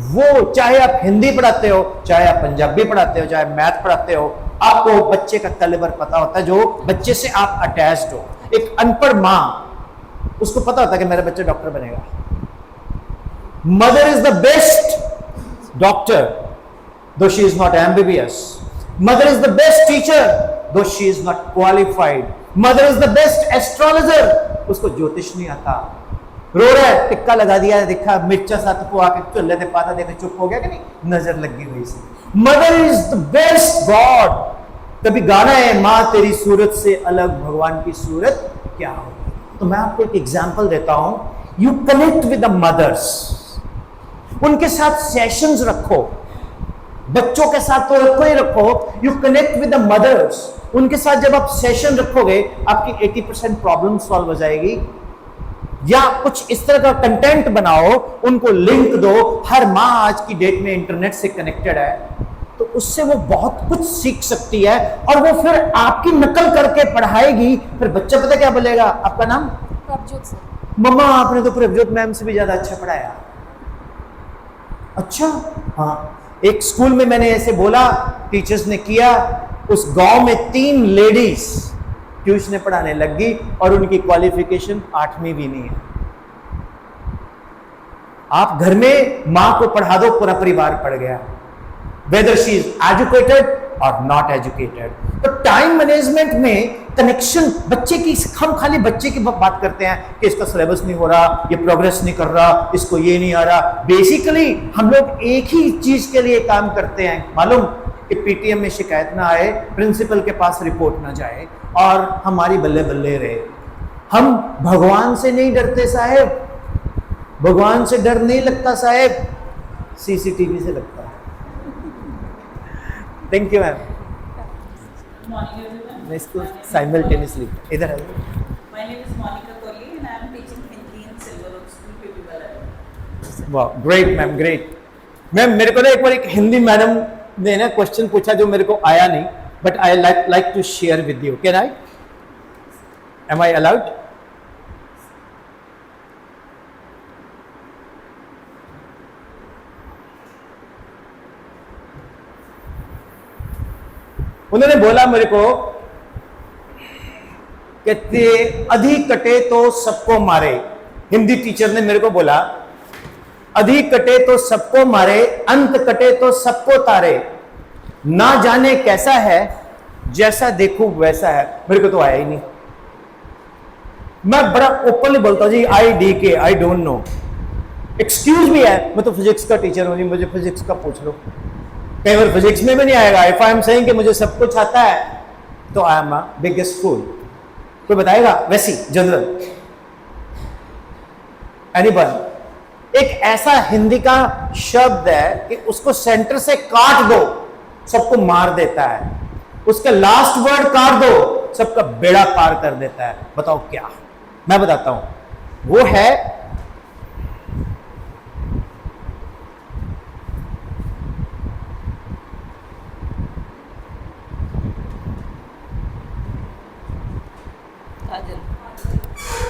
[SPEAKER 1] वो चाहे आप हिंदी पढ़ाते हो, चाहे आप पंजाबी पढ़ाते हो, चाहे मैथ पढ़ाते हो, आपको बच्चे का कैलिबर पता होता है, जो बच्चे से आप अटैच्ड हो। एक अनपढ़ माँ, उसको पता होता है कि मेरा बच्चा डॉक्टर बनेगा। Mother is the best doctor though she is not MBBS. Mother is the best teacher though she is not qualified. Mother is the best astrologer, उसको ज्योतिष नहीं आता, रो रहा है, टिक्का लगा दिया, देखा मिर्चा साथ को आके चुल्ले ते पाता, देखा चुप हो गया कि नहीं, नजर लगी हुई सी। Mother is the best God. कभी गाना है, माँ तेरी सूरत से अलग भगवान की सूरत क्या होगी। तो मैं आपको एक एग्जांपल देता हूं, you connect with the mothers, उनके साथ सेशंस रखो, बच्चों के साथ तो रखो ही रखो, you connect with the mothers. उनके साथ जब आप सेशन रखोगे, आपकी 80% प्रॉब्लम सॉल्व हो जाएगी। या कुछ इस तरह का कंटेंट बनाओ, उनको लिंक दो। हर माँ आज की डेट में इंटरनेट से कनेक्टेड है, तो उससे वो बहुत कुछ सीख सकती है और वो फिर आपकी नकल करके पढ़ाएगी। फिर बच्चा पता क्या बोलेगा, आपका नाम
[SPEAKER 2] प्रभजोत सर।
[SPEAKER 1] मम्मा आपने तो प्रभजोत मैम से भी ज्यादा अच्छा पढ़ाया। अच्छा, हाँ। एक स्कूल में मैंने ऐसे बोला, टीचर्स ने किया, उस गांव में 3 लेडीज ट्यूशन पढ़ाने लग गई और उनकी क्वालिफिकेशन 8वीं भी नहीं है। आप घर में मां को पढ़ा दो, पूरा परिवार पढ़ गया, वेदर शी इज एजुकेटेड और नॉट एजुकेटेड। तो टाइम मैनेजमेंट में कनेक्शन, बच्चे की, हम खाली बच्चे की बात करते हैं कि इसका सिलेबस नहीं हो रहा, ये प्रोग्रेस नहीं कर रहा, इसको ये नहीं आ रहा। बेसिकली हम लोग एक ही चीज के लिए काम करते हैं, मालूम, कि पीटीएम में शिकायत ना आए, प्रिंसिपल के पास रिपोर्ट ना जाए और हमारी बल्ले बल्ले रहे। हम भगवान से नहीं डरते साहेब, भगवान से डर नहीं लगता साहेब, सीसीटीवी से लगता है। Thank you ma'am. मैं इसको साइमल्टेनियसली इधर
[SPEAKER 7] My name is Monica Kohli and I am teaching Hindi in Silver Oak School, P.P. Balaji.
[SPEAKER 1] वाह, ग्रेट मैम, ग्रेट मैम। मेरे को ना एक बार एक हिंदी मैडम ने ना क्वेश्चन पूछा जो मेरे को आया नहीं, but I like to share with you. Can I, am I allowed? उन्होंने बोला मेरे को, कहते अधिक कटे तो सबको मारे। हिंदी टीचर ने मेरे को बोला, अधिक कटे तो सबको मारे, अंत कटे तो सबको तारे, ना जाने कैसा है, जैसा देखूं वैसा है। मेरे को तो आया ही नहीं। मैं बड़ा ओपनली बोलता हूं जी, IDK, I don't know. Excuse भी है, मैं तो फिजिक्स का टीचर हूं जी, मुझे फिजिक्स का पूछ लो। कई बार फिजिक्स में भी नहीं आएगा। इफ आई एम सेइंग कि मुझे सब कुछ आता है, तो आई एम अ बिगेस्ट फूल। कोई बताएगा? वैसी जनरल एनीवन? एक ऐसा हिंदी का शब्द है कि उसको सेंटर से काट दो, सबको मार देता है। उसका लास्ट वर्ड काट दो, सबका बेड़ा पार कर देता है। बताओ क्या? मैं बताता हूं, वो है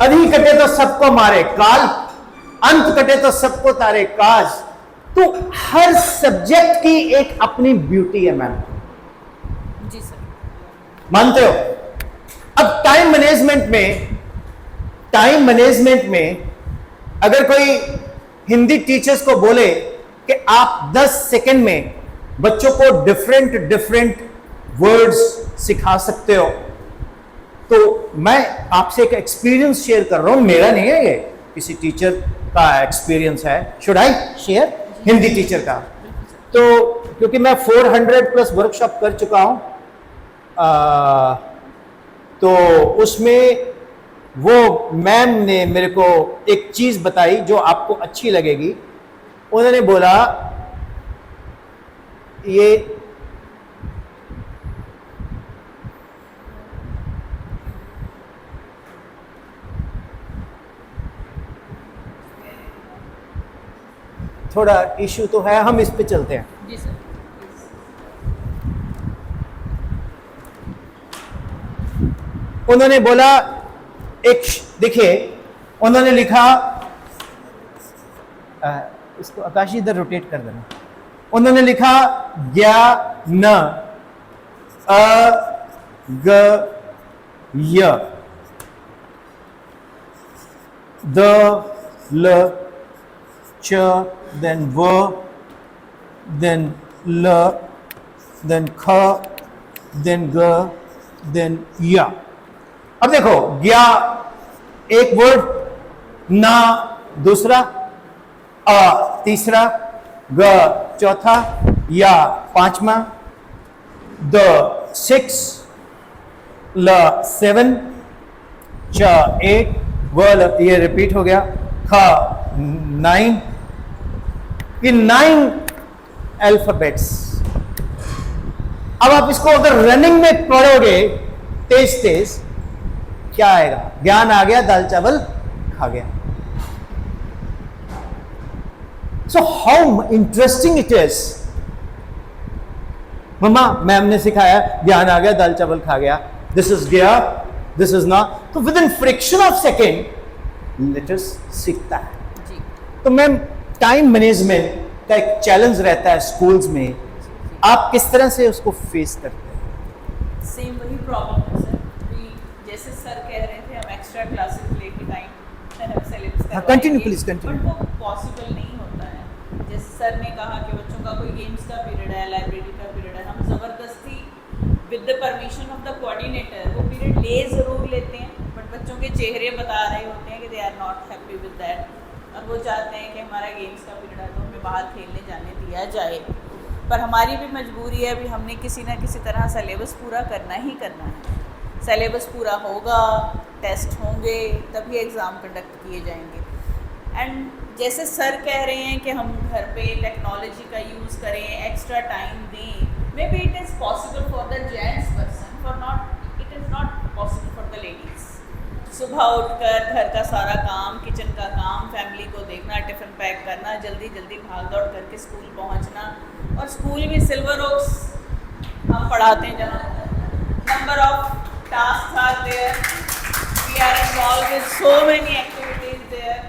[SPEAKER 1] अधिक कटे तो सबको मारे काल, अंत कटे तो सबको तारे काज। तो हर सब्जेक्ट की एक अपनी ब्यूटी है मैम,
[SPEAKER 7] जी सर।
[SPEAKER 1] मानते हो? अब टाइम मैनेजमेंट में अगर कोई हिंदी टीचर्स को बोले कि आप 10 सेकंड में बच्चों को डिफरेंट वर्ड्स सिखा सकते हो, तो मैं आपसे एक एक्सपीरियंस शेयर कर रहा हूं, मेरा नहीं है ये, किसी टीचर का एक्सपीरियंस है। Should I share? Hindi teacher का। तो क्योंकि मैं 400+ वर्कशॉप कर चुका हूं, तो उसमें वो मैम ने मेरे को एक चीज बताई जो आपको अच्छी लगेगी। उन्होंने बोला, ये थोड़ा इशू तो है, हम इस पे चलते हैं।
[SPEAKER 7] जी सर।
[SPEAKER 1] उन्होंने बोला, एक देखिए, उन्होंने लिखा, इसको आकाश इधर रोटेट कर देना। उन्होंने लिखा ज्ञान, ग य, द ल च, then v, then l, then ख, then g, then या। अब देखो, ज्ञा एक वर्ड, ना दूसरा, अ तीसरा, ग चौथा या पांचवा, द 6, ल 7, च 8, व ये रिपीट हो गया, ख 9, ये 9 अल्फाबेट्स। अब आप इसको अगर रनिंग में पढ़ोगे तेज तेज, क्या आएगा? ज्ञान आ गया, दाल चावल खा गया। So how interesting it is. मम्मा मैम ने सिखाया, ज्ञान आ गया, दाल चावल खा गया, दिस इज गया, दिस इज नॉट। तो within fraction of second letters सीखता है।
[SPEAKER 7] जी
[SPEAKER 1] तो मैम टाइम मैनेजमेंट का एक चैलेंज रहता है स्कूल्स में, आप किस तरह से उसको फेस करते हैं?
[SPEAKER 7] सेम वही प्रॉब्लम है सर कि जैसे सर कह रहे थे हम एक्स्ट्रा क्लासेस लेके टाइम सेलेक्ट
[SPEAKER 1] हाँ, continue, please, continue.
[SPEAKER 7] बट वो पॉसिबल नहीं होता है। जैसे सर ने कहा कि बच्चों का कोई गेम्स का पीरियड है, लाइब्रेरी का पीरियड है, हम ज़बरदस्ती with the permission of the coordinator वो पीरियड ले ज़रूर लेते हैं, बट बच्चों के चेहरे बता रहे होते हैं कि they are not happy with that, और वो चाहते हैं कि हमारा गेम्स का पीरियड है तो हमें बाहर खेलने जाने दिया जाए। पर हमारी भी मजबूरी है, अभी हमने किसी ना किसी तरह सिलेबस पूरा करना ही करना है। सिलेबस पूरा होगा, टेस्ट होंगे, तभी एग्ज़ाम कंडक्ट किए जाएंगे। एंड जैसे सर कह रहे हैं कि हम घर पे टेक्नोलॉजी का यूज़ करें, एक्स्ट्रा टाइम दें, may be it is possible for the gents person, for not it is not possible for the ladies. सुबह उठकर घर का सारा काम, किचन का काम, फैमिली को देखना, टिफ़िन पैक करना, जल्दी जल्दी भाग दौड़ करके स्कूल पहुंचना, और स्कूल में सिल्वर ओक्स हम पढ़ाते हैं जहाँ number of task are there, we are involve with so many activities there,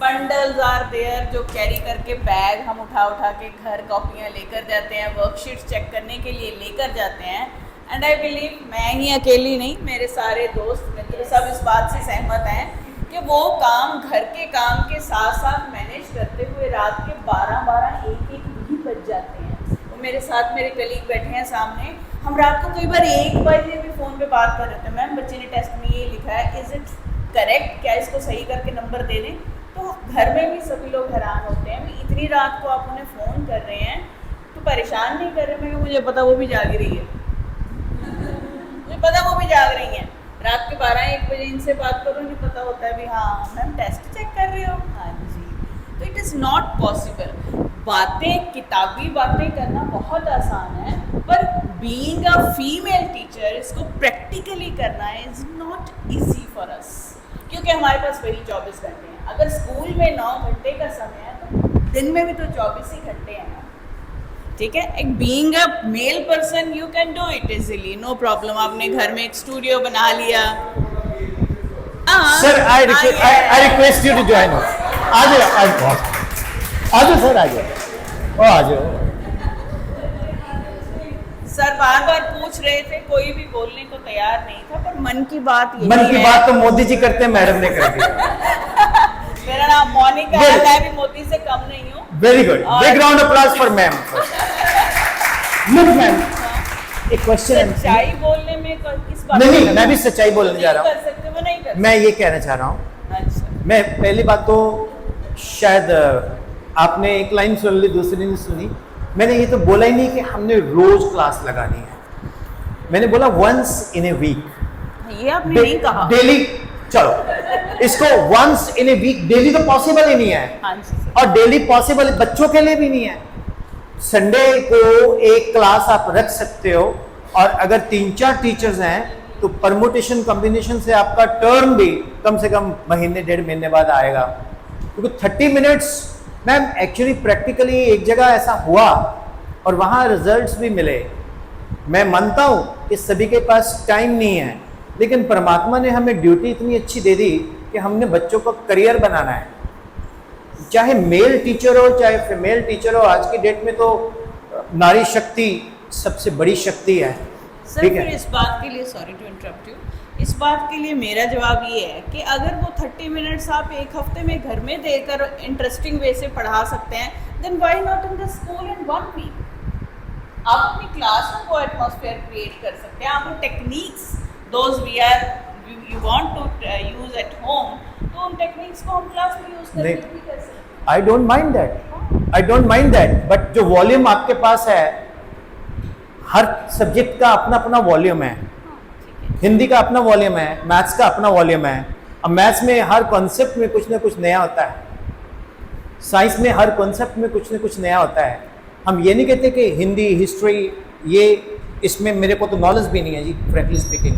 [SPEAKER 7] bundles are there जो कैरी करके बैग हम उठा उठा के घर कॉपियाँ लेकर जाते हैं, वर्कशीट्स चेक करने के लिए लेकर जाते हैं। एंड आई बिलीव मैं ही अकेली नहीं, मेरे सारे दोस्त मित्र सब इस बात से सहमत हैं कि वो काम, घर के काम के साथ साथ मैनेज करते हुए रात के 12-12, 1-1 भी बज जाते हैं। वो मेरे साथ मेरे कलीग बैठे हैं सामने, हम रात को कई बार 1 बजे भी फ़ोन पे बात कर रहे थे, मैम बच्चे ने टेस्ट में ये लिखा है, इज़ इट करेक्ट, क्या इसको सही करके नंबर दे दें? तो घर में भी सभी लोग हैरान होते हैं, इतनी रात को आप उन्हें फ़ोन कर रहे हैं तो परेशान नहीं कर रहे? मैं मुझे पता वो भी जाग रही है, मुझे पता वो भी जाग रही हैं। रात के 12-1 बजे इनसे बात करो, नहीं पता होता है भी हाँ मैम टेस्ट चेक कर रहे हो, हाँ जी। तो इट इज़ नॉट पॉसिबल। बातें, किताबी बातें करना बहुत आसान है, पर बीइंग अ फीमेल टीचर इसको प्रैक्टिकली करना is not easy for us, क्योंकि हमारे पास वही 24 घंटे हैं। अगर स्कूल में 9 घंटे का समय है तो दिन में भी तो 24 ही घंटे हैं ना, ठीक है। एक being a male person you can do it easily, no problem. आपने घर में एक स्टूडियो बना लिया।
[SPEAKER 1] Sir I request you to join us. आ जाओ सर, आ जाओ।
[SPEAKER 7] सर बार बार पूछ रहे थे, कोई भी बोलने को तैयार नहीं था, पर मन की बात यही
[SPEAKER 1] मन की
[SPEAKER 7] है।
[SPEAKER 1] बात तो मोदी जी करते हैं, मैडम ने कर दी।
[SPEAKER 7] मेरा नाम मोनिका है, मैं भी मोदी से कम नहीं हूँ।
[SPEAKER 1] Very good, big round applause for ma'am. Look ma'am, एक क्वेश्चन है।
[SPEAKER 7] सच्चाई बोलने में किस बात
[SPEAKER 1] नहीं, मैं भी सच्चाई बोलने जा रहा
[SPEAKER 7] कर
[SPEAKER 1] हूँ।
[SPEAKER 7] सकते वो नहीं कर
[SPEAKER 1] मैं ये कहना चाह रहा हूँ,
[SPEAKER 7] अच्छा
[SPEAKER 1] मैं पहली बात तो शायद आपने एक लाइन सुन ली, दूसरी नहीं सुनी। मैंने ये तो बोला ही नहीं कि हमने रोज क्लास लगानी है, मैंने बोला वंस इन ए वीक।
[SPEAKER 7] ये आपने नहीं कहा।
[SPEAKER 1] डेली, चलो इसको once in a week, daily तो पॉसिबल ही नहीं है,
[SPEAKER 7] हाँ जी सर।
[SPEAKER 1] और डेली पॉसिबल बच्चों के लिए भी नहीं है। संडे को एक क्लास आप रख सकते हो, और अगर 3-4 टीचर्स हैं तो परमुटेशन कॉम्बिनेशन से आपका टर्म भी कम से कम महीने 1.5 महीने बाद आएगा, क्योंकि 30 मिनट्स मैम एक्चुअली प्रैक्टिकली एक जगह ऐसा हुआ और वहाँ रिजल्ट्स भी मिले। मैं मानता हूँ कि सभी के पास टाइम नहीं है, लेकिन परमात्मा ने हमें ड्यूटी इतनी अच्छी दे दी कि हमने बच्चों को करियर बनाना है। चाहे मेल टीचर हो चाहे फीमेल टीचर हो, आज की डेट में तो नारी शक्ति सबसे बड़ी शक्ति है।
[SPEAKER 7] सर
[SPEAKER 1] ठीक
[SPEAKER 7] फिर
[SPEAKER 1] है,
[SPEAKER 7] इस बात के लिए, सॉरी टू इंटरप्ट यू, इस बात के लिए मेरा जवाब ये है कि अगर वो 30 मिनट्स आप एक हफ्ते में घर में देकर इंटरेस्टिंग वे से पढ़ा सकते हैं, then why not in the school in 1 week. आप अपनी क्लास में वो एटमॉस्फेयर क्रिएट कर सकते हैं। आप वो techniques those we are you want to use at home, तो हम टेक्निक्स को हम क्लास में यूज
[SPEAKER 1] नहीं।
[SPEAKER 7] करके भी कर सकते हैं।
[SPEAKER 1] I don't mind that, but जो वॉल्यूम आपके पास है, हर सब्जेक्ट का अपना अपना वॉल्यूम है। हिंदी का अपना वॉल्यूम है, मैथ्स का अपना वॉल्यूम है। अब मैथ्स में हर कॉन्सेप्ट में कुछ ना कुछ नया होता है, साइंस में हर कॉन्सेप्ट में कुछ ना कुछ नया होता है। हम ये नहीं कहते कि हिंदी, हिस्ट्री, ये इसमें मेरे को तो नॉलेज भी नहीं है जी, फ्रैंकली स्पीकिंग।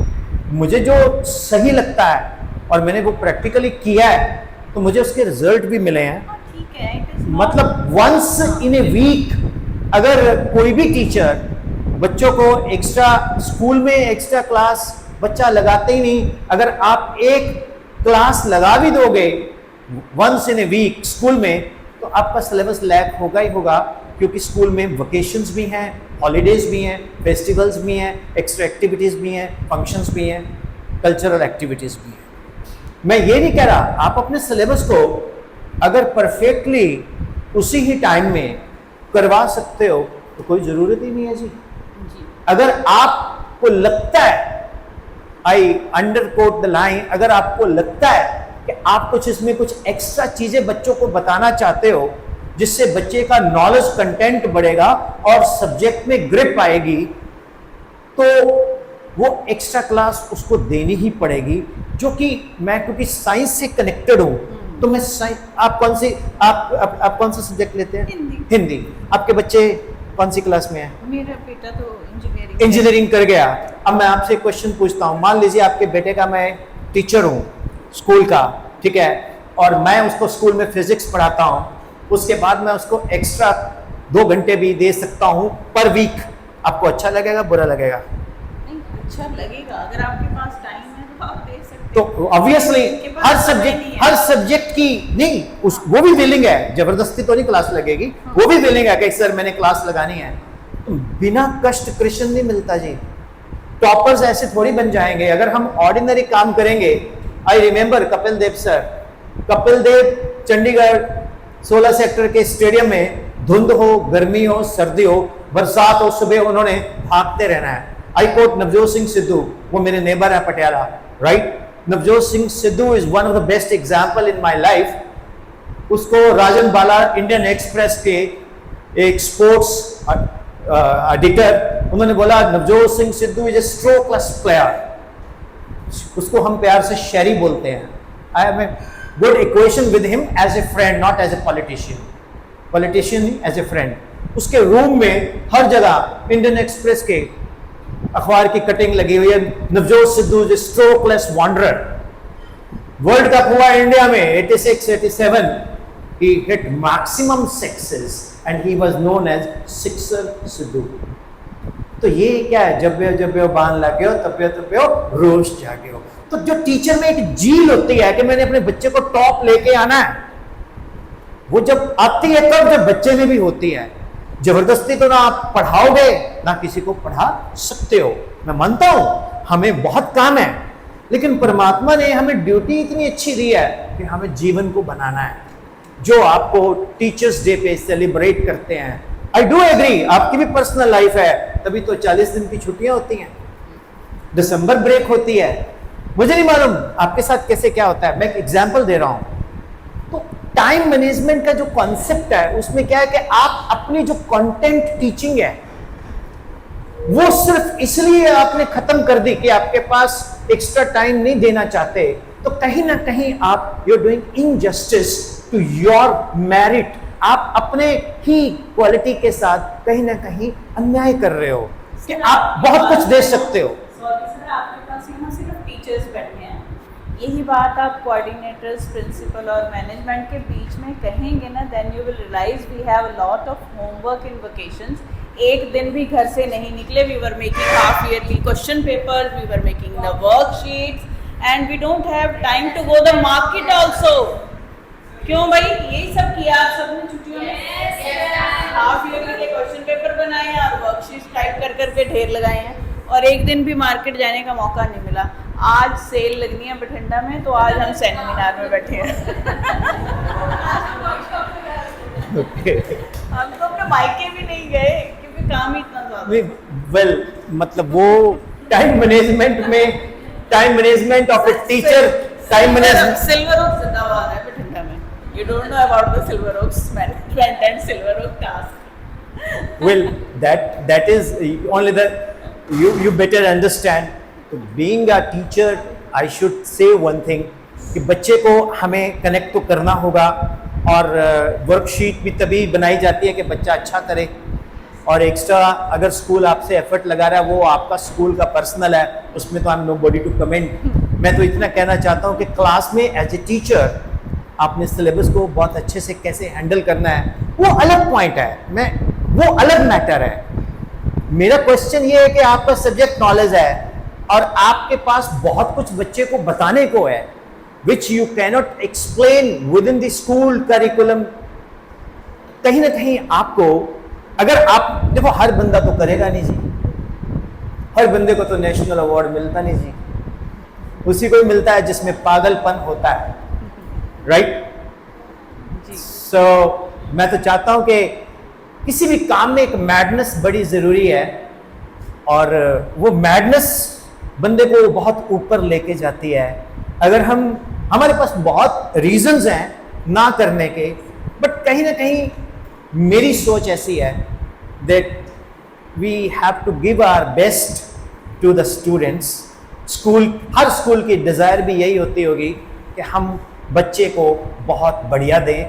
[SPEAKER 1] मुझे जो सही लगता है और मैंने वो प्रैक्टिकली किया है, तो मुझे उसके रिजल्ट भी मिले हैं।
[SPEAKER 7] हाँ, ठीक है, it is not-
[SPEAKER 1] मतलब वंस इन ए वीक अगर कोई भी टीचर बच्चों को एक्स्ट्रा, स्कूल में एक्स्ट्रा क्लास बच्चा लगाते ही नहीं, अगर आप एक क्लास लगा भी दोगे once in a week school में, तो आपका सिलेबस लैक होगा ही होगा, क्योंकि स्कूल में वेकेशंस भी हैं, हॉलीडेज भी हैं, फेस्टिवल्स भी हैं, एक्स्ट्रा एक्टिविटीज़ भी हैं, फंक्शंस भी हैं, कल्चरल एक्टिविटीज़ भी हैं। मैं ये नहीं कह रहा, आप अपने सिलेबस को अगर परफेक्टली उसी ही टाइम में करवा सकते हो तो कोई ज़रूरत ही नहीं है जी। अगर आपको लगता है, आई अंडर कोट द लाइन, अगर आपको लगता है कि आप कुछ इसमें कुछ एक्स्ट्रा चीज़ें बच्चों को बताना चाहते हो, जिससे बच्चे का नॉलेज कंटेंट बढ़ेगा और सब्जेक्ट में ग्रिप आएगी, तो वो एक्स्ट्रा क्लास उसको देनी ही पड़ेगी। जो कि मैं क्योंकि साइंस से कनेक्टेड हूँ, तो मैं साइंस, आप कौन सी आप कौन सा सब्जेक्ट लेते हैं? हिंदी। आपके बच्चे कौन सी क्लास में हैं?
[SPEAKER 7] मेरा बेटा तो
[SPEAKER 1] इंजीनियरिंग कर गया। अब मैं आपसे एक क्वेश्चन पूछता हूँ, मान लीजिए आपके बेटे का मैं टीचर हूँ स्कूल का, ठीक है, और मैं उसको स्कूल में फिजिक्स पढ़ाता हूँ, उसके बाद मैं उसको एक्स्ट्रा 2 घंटे भी दे सकता हूँ पर वीक। आपको अच्छा लगेगा, बुरा लगेगा?
[SPEAKER 7] नहीं, अच्छा लगेगा। अगर आपके पास टाइम है तो आप दे सकते हैं।
[SPEAKER 1] तो ऑब्वियसली हर सब्जेक्ट की नहीं, वो भी विलिंग है, जबरदस्ती तो नहीं क्लास लगेगी, वो भी विलिंग है कि सर मैंने क्लास लगानी है। तो बिना कष्ट कृष्ण नहीं मिलता जी। टॉपर्स ऐसे थोड़ी बन जाएंगे अगर हम ऑर्डिनरी काम करेंगे। I remember Kapil Dev sir, Kapil Dev Chandigarh 16 sector के स्टेडियम में, धुंध हो, गर्मी हो, सर्दी हो, बरसात हो, सुबह उन्होंने भागते रहना है। आई कोट नवजोत सिंह सिद्धू, वो मेरे नेबर है Patiala, right. Navjot Singh Sidhu is one of the best example in my life. उसको राजन बाला इंडियन एक्सप्रेस के एक स्पोर्ट्स एडिटर, उन्होंने बोला Navjot Singh Sidhu is a strokeless player. उसको हम प्यार से शेरी बोलते हैं। I have a good equation with him as a friend, not as a politician as a friend. उसके रूम में हर जगह इंडियन एक्सप्रेस के अखबार की कटिंग लगी हुई है, Navjot Sidhu is a strokeless wanderer. World cup हुआ इंडिया में 86-87, he hit maximum sixes and he was known as Sixer Sidhu। तो ये क्या है, जब बांध लगे हो तब रोश जागे हो। तो जो टीचर में एक जील होती है कि मैंने अपने बच्चे को टॉप लेके आना है, वो जब आती है तब जब बच्चे में भी होती है। जबरदस्ती तो ना आप पढ़ाओगे ना किसी को पढ़ा सकते हो। मैं मानता हूं हमें बहुत काम है, लेकिन परमात्मा ने हमें ड्यूटी इतनी अच्छी दी है कि हमें जीवन को बनाना है, जो आपको टीचर्स डे पे सेलिब्रेट करते हैं। आई डू एग्री, आपकी भी पर्सनल लाइफ है, तभी तो 40 दिन की छुट्टियां होती हैं, दिसंबर ब्रेक होती है। मुझे नहीं मालूम आपके साथ कैसे क्या होता है, मैं एक एग्जाम्पल दे रहा हूं। तो टाइम मैनेजमेंट का जो कॉन्सेप्ट है, उसमें क्या है कि आप अपनी जो कंटेंट टीचिंग है वो सिर्फ इसलिए आपने खत्म कर दी कि आपके पास एक्स्ट्रा टाइम नहीं देना चाहते, तो कहीं ना कहीं आप you are doing injustice to your merit. आप अपने ही क्वालिटी के साथ कहीं ना कहीं अन्याय कर रहे हो कि आप बहुत कुछ दे सकते हो।
[SPEAKER 7] सॉरी सर, आपके पास यहाँ सिर्फ टीचर्स बैठे हैं। यही बात आप कोऑर्डिनेटर्स, प्रिंसिपल और मैनेजमेंट के बीच में कहेंगे ना, then you will realise we have a lot of homework in vacations. एक दिन भी घर से नहीं निकले, we were making half yearly question paper, we were making the worksheets, and we don't have time to go the market also. क्यों भाई, यही सब किया आप सबने छुट्टियों में? हाफ ईयरली के क्वेश्चन पेपर बनाए हैं और वर्कशीट्स टाइप कर करके ढेर लगाए हैं, और एक दिन भी मार्केट जाने का मौका नहीं मिला। आज सेल लगनी है बठिंडा में, तो आज हम सेमिनार में बैठे हैं। हम तो अपने मायके भी नहीं गए क्योंकि काम ही इतना ज्यादा।
[SPEAKER 1] वेल, मतलब वो time management of a teacher time management
[SPEAKER 7] Silver Oak जिंदाबाद है बठिंडा में. You don't know about the Silver Oaks management and Silver Oak task.
[SPEAKER 1] well that is only the you better understand being a teacher. I should say one thing कि बच्चे को हमें connect तो करना होगा और वर्कशीट भी तभी बनाई जाती है कि बच्चा अच्छा करे, और एक्स्ट्रा अगर स्कूल आपसे एफर्ट लगा रहा है वो आपका स्कूल का पर्सनल है, उसमें तो I am nobody to comment. मैं तो इतना कहना चाहता हूँ कि क्लास में एज ए टीचर आपने सिलेबस को बहुत अच्छे से कैसे हैंडल करना है वो अलग पॉइंट है, वो अलग मैटर है. मेरा क्वेश्चन ये है कि आपका सब्जेक्ट नॉलेज है और आपके पास बहुत कुछ बच्चे को बताने को है which you cannot explain within the school curriculum. कहीं ना कहीं आपको, अगर आप देखो हर बंदा तो करेगा नहीं जी, हर बंदे को तो नेशनल अवार्ड मिलता नहीं जी, उसी को ही मिलता है जिसमें पागलपन होता है, राइट? सो मैं तो चाहता हूं कि किसी भी काम में एक मैडनेस बड़ी जरूरी है, और वो मैडनेस बंदे को बहुत ऊपर लेके जाती है. अगर हमारे पास बहुत रीजंस हैं ना करने के, बट कहीं ना कहीं मेरी सोच ऐसी है that we have to give our best to the students. हर स्कूल की डिज़ायर भी यही होती होगी कि हम बच्चे को बहुत बढ़िया दें.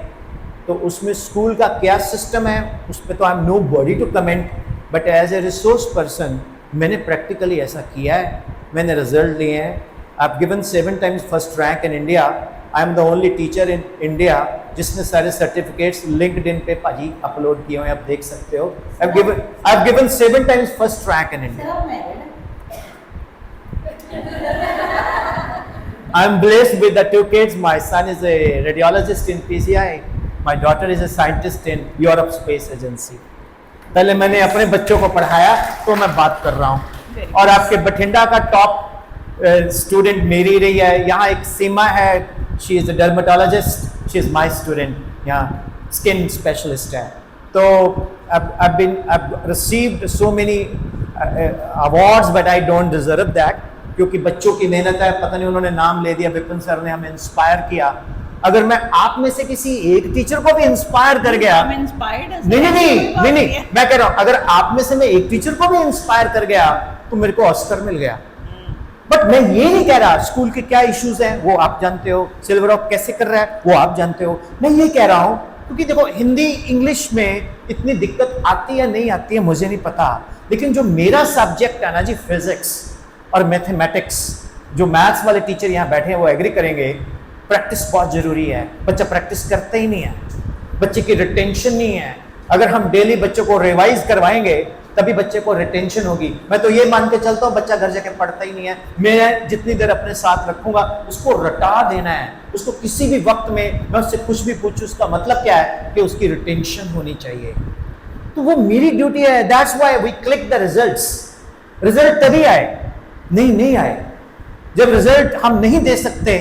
[SPEAKER 1] तो उसमें स्कूल का क्या सिस्टम है उस पर तो I am nobody to comment, but as a resource person मैंने प्रैक्टिकली ऐसा किया है, मैंने रिजल्ट लिए हैं. I've given 7 times first rank in India. I am the only teacher in India जिसने सारे सर्टिफिकेट्स LinkedIn पे पाजी अपलोड किए हुए आप देख सकते हो. I've given 7 times first rank in India. I'm blessed with the 2 kids. My son is a radiologist in PCI. My daughter is a scientist in Europe Space Agency. पहले मैंने अपने बच्चों को पढ़ाया तो मैं बात कर रहा हूँ. और आपके बठिंडा का टॉप स्टूडेंट मेरी रही है. यहाँ एक सीमा है, she is a dermatologist, she is my student, यहाँ स्किन स्पेशलिस्ट है. तो I've received so many awards but I don't deserve that, क्योंकि बच्चों की मेहनत है. पता नहीं उन्होंने नाम ले दिया, विपिन सर ने हमें इंस्पायर किया. अगर मैं आप में से किसी एक टीचर को भी इंस्पायर कर गया, नहीं, मैं कह रहा हूँ अगर आप में से मैं एक टीचर को भी इंस्पायर कर गया तो मेरे को ऑस्कर मिल गया. बट मैं ये नहीं कह रहा स्कूल के क्या इश्यूज हैं वो आप जानते हो, सिल्वर ऑक कैसे कर रहा है वो आप जानते हो. मैं ये कह रहा हूँ क्योंकि देखो हिंदी इंग्लिश में इतनी दिक्कत आती है नहीं आती है मुझे नहीं पता, लेकिन जो मेरा सब्जेक्ट है ना जी, फिजिक्स और मैथमेटिक्स, जो मैथ्स वाले टीचर यहाँ बैठे हैं वो एग्री करेंगे, प्रैक्टिस बहुत जरूरी है. बच्चा प्रैक्टिस करते ही नहीं है, बच्चे की रिटेंशन नहीं है. अगर हम डेली बच्चों को रिवाइज करवाएंगे तभी बच्चे को रिटेंशन होगी. मैं तो ये मान के चलता हूँ बच्चा घर जाके पढ़ता ही नहीं है. मैं जितनी देर अपने साथ रखूंगा उसको रटा देना है, उसको किसी भी वक्त में मैं उससे कुछ भी पूछूं उसका मतलब क्या है कि उसकी रिटेंशन होनी चाहिए. तो वो मेरी ड्यूटी है. That's why we click the results. Result तभी आए, नहीं आए जब रिजल्ट हम नहीं दे सकते.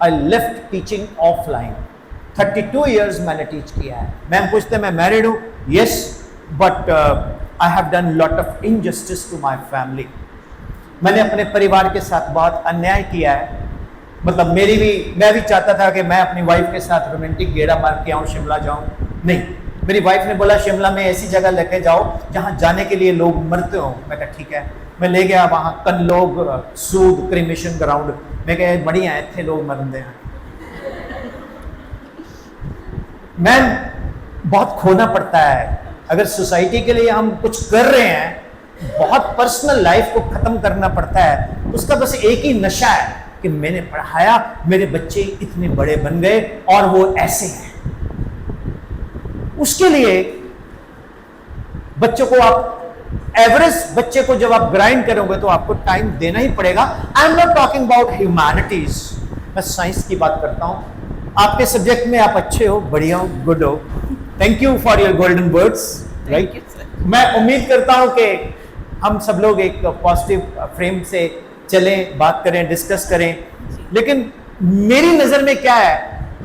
[SPEAKER 1] I left teaching offline. 32 years मैंने टीच किया है. मैम पूछते मैं मैरिड हूँ, yes, but I have done lot of injustice to my family. मैंने अपने परिवार के साथ बहुत अन्याय किया है. मतलब मैं भी चाहता था कि मैं अपनी वाइफ के साथ रोमांटिक गेड़ा मार के आऊँ, शिमला जाऊँ. नहीं, मेरी वाइफ ने बोला शिमला में ऐसी जगह लेके जाओ जहाँ जाने के लिए लोग मरते हो. मैं कहा ठीक है. मैं ले गया वहाँ कनलोग सूद क्रिमेशन ग्राउंड. मैं कहा बढ़िया है, इतने लोग मरते हैं. मैम बहुत खोना पड़ता है. अगर सोसाइटी के लिए हम कुछ कर रहे हैं, बहुत पर्सनल लाइफ को खत्म करना पड़ता है. उसका बस एक ही नशा है कि मैंने पढ़ाया, मेरे बच्चे इतने बड़े बन गए और वो ऐसे हैं. उसके लिए बच्चों को आप एवरेज बच्चे को जब आप ग्राइंड करोगे तो आपको टाइम देना ही पड़ेगा. I am not talking about humanities, मैं साइंस की बात करता हूं. आपके सब्जेक्ट में आप अच्छे हो, बढ़िया हो, गुड हो. Thank you for your golden words, right. मैं उम्मीद करता हूं कि हम सब लोग एक पॉजिटिव फ्रेम से चलें, बात करें, डिस्कस करें. लेकिन मेरी नजर में क्या है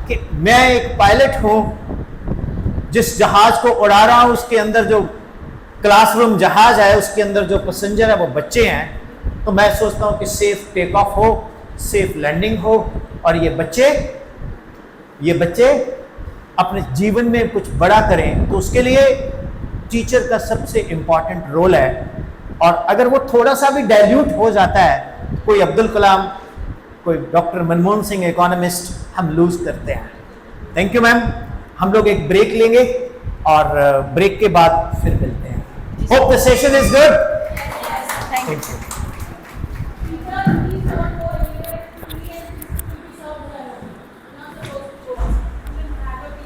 [SPEAKER 1] कि मैं एक पायलट हूं, जिस जहाज को उड़ा रहा हूं उसके अंदर जो क्लासरूम जहाज है उसके अंदर जो पैसेंजर है वो बच्चे हैं. तो मैं सोचता हूं कि सेफ टेक ऑफ हो, सेफ लैंडिंग हो और ये बच्चे अपने जीवन में कुछ बड़ा करें, तो उसके लिए टीचर का सबसे इंपॉर्टेंट रोल है। और अगर वो थोड़ा सा भी डाइल्यूट हो जाता है, कोई अब्दुल कलाम, कोई डॉक्टर मनमोहन सिंह इकोनॉमिस्ट, हम लूज करते हैं। Thank you ma'am. हम लोग एक ब्रेक लेंगे और ब्रेक के बाद फिर मिलते हैं। Hope the session is good.
[SPEAKER 7] Thank you.